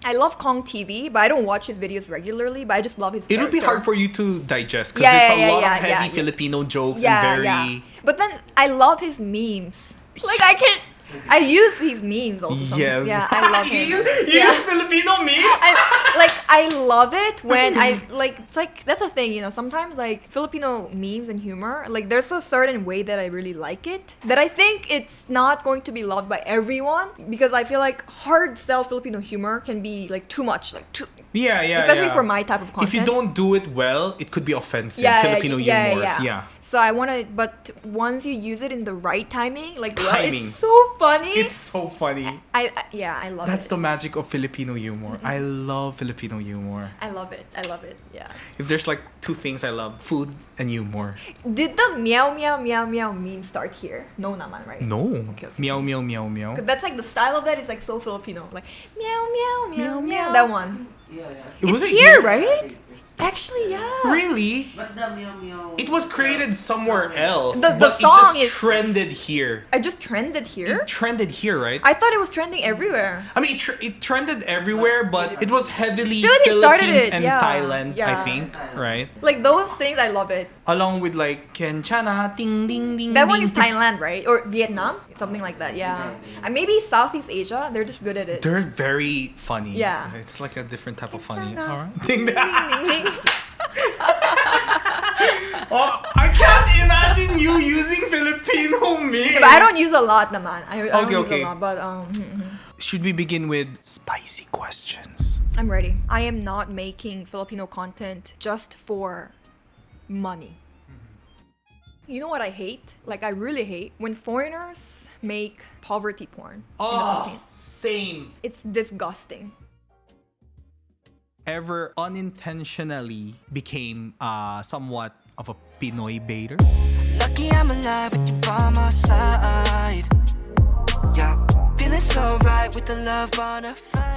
I love Kong TV, but I don't watch his videos regularly. But I just love his. It would be character. hard for you to digest because Yeah, it's a lot yeah, of heavy yeah. Filipino jokes and very. But then I love his memes. Like I use his memes also. Sometimes. Yes. Yeah, I love him. you Yeah. use Filipino memes? I love it when it's like that's a thing, sometimes like Filipino memes and humor, like there's a certain way that I really like it, that I think it's not going to be loved by everyone, because I feel like hard sell Filipino humor can be like too much, like Yeah, yeah, especially yeah. for my type of content. If you don't do it well, it could be offensive. yeah, Filipino humor. Yeah. So I want to, but once you use it in the right timing, like Timing. it's so funny. It's so funny. I love That's it. the magic of Filipino humor. I love Filipino humor. I love it. Yeah. If there's like two things I love, food and humor. Did the meow meow meow meow meme start here? No naman, right? No. Okay. Meow, meow, meow, meow. 'Cause that's like the style of that is like so Filipino. Like meow meow meow meow. That one. Yeah. Was It's it here, right? Actually, yeah. Really? But the meow meow. It was created somewhere else. The but song it just is- trended here. I just trended here. It trended here, right? I thought it was trending everywhere. I mean, it trended everywhere, but it was heavily Philippines started Philippines it, and yeah. Thailand, I Yeah. think, right? Like those things, I love it. Along with like Kenchana, ding ding ding. That one ding, is ding. Thailand, right? Or Vietnam? Something like that, yeah. And maybe Southeast Asia, they're just good at it. They're very funny. Yeah. It's like a different type of funny. Kenchana. Alright. Ding ding. Ding, ding, ding. Oh, I can't imagine you using Filipino memes. But I don't use a lot, naman. I don't use okay. a lot, but Should we begin with spicy questions? I'm ready. I am not making Filipino content just for money. You know what I hate? Like I really hate when foreigners make poverty porn in the Oh, Philippines. same. It's disgusting. Ever unintentionally became somewhat of a Pinoy baiter? Lucky I'm alive with you by my side. Yeah, feeling so right with the love on a fire.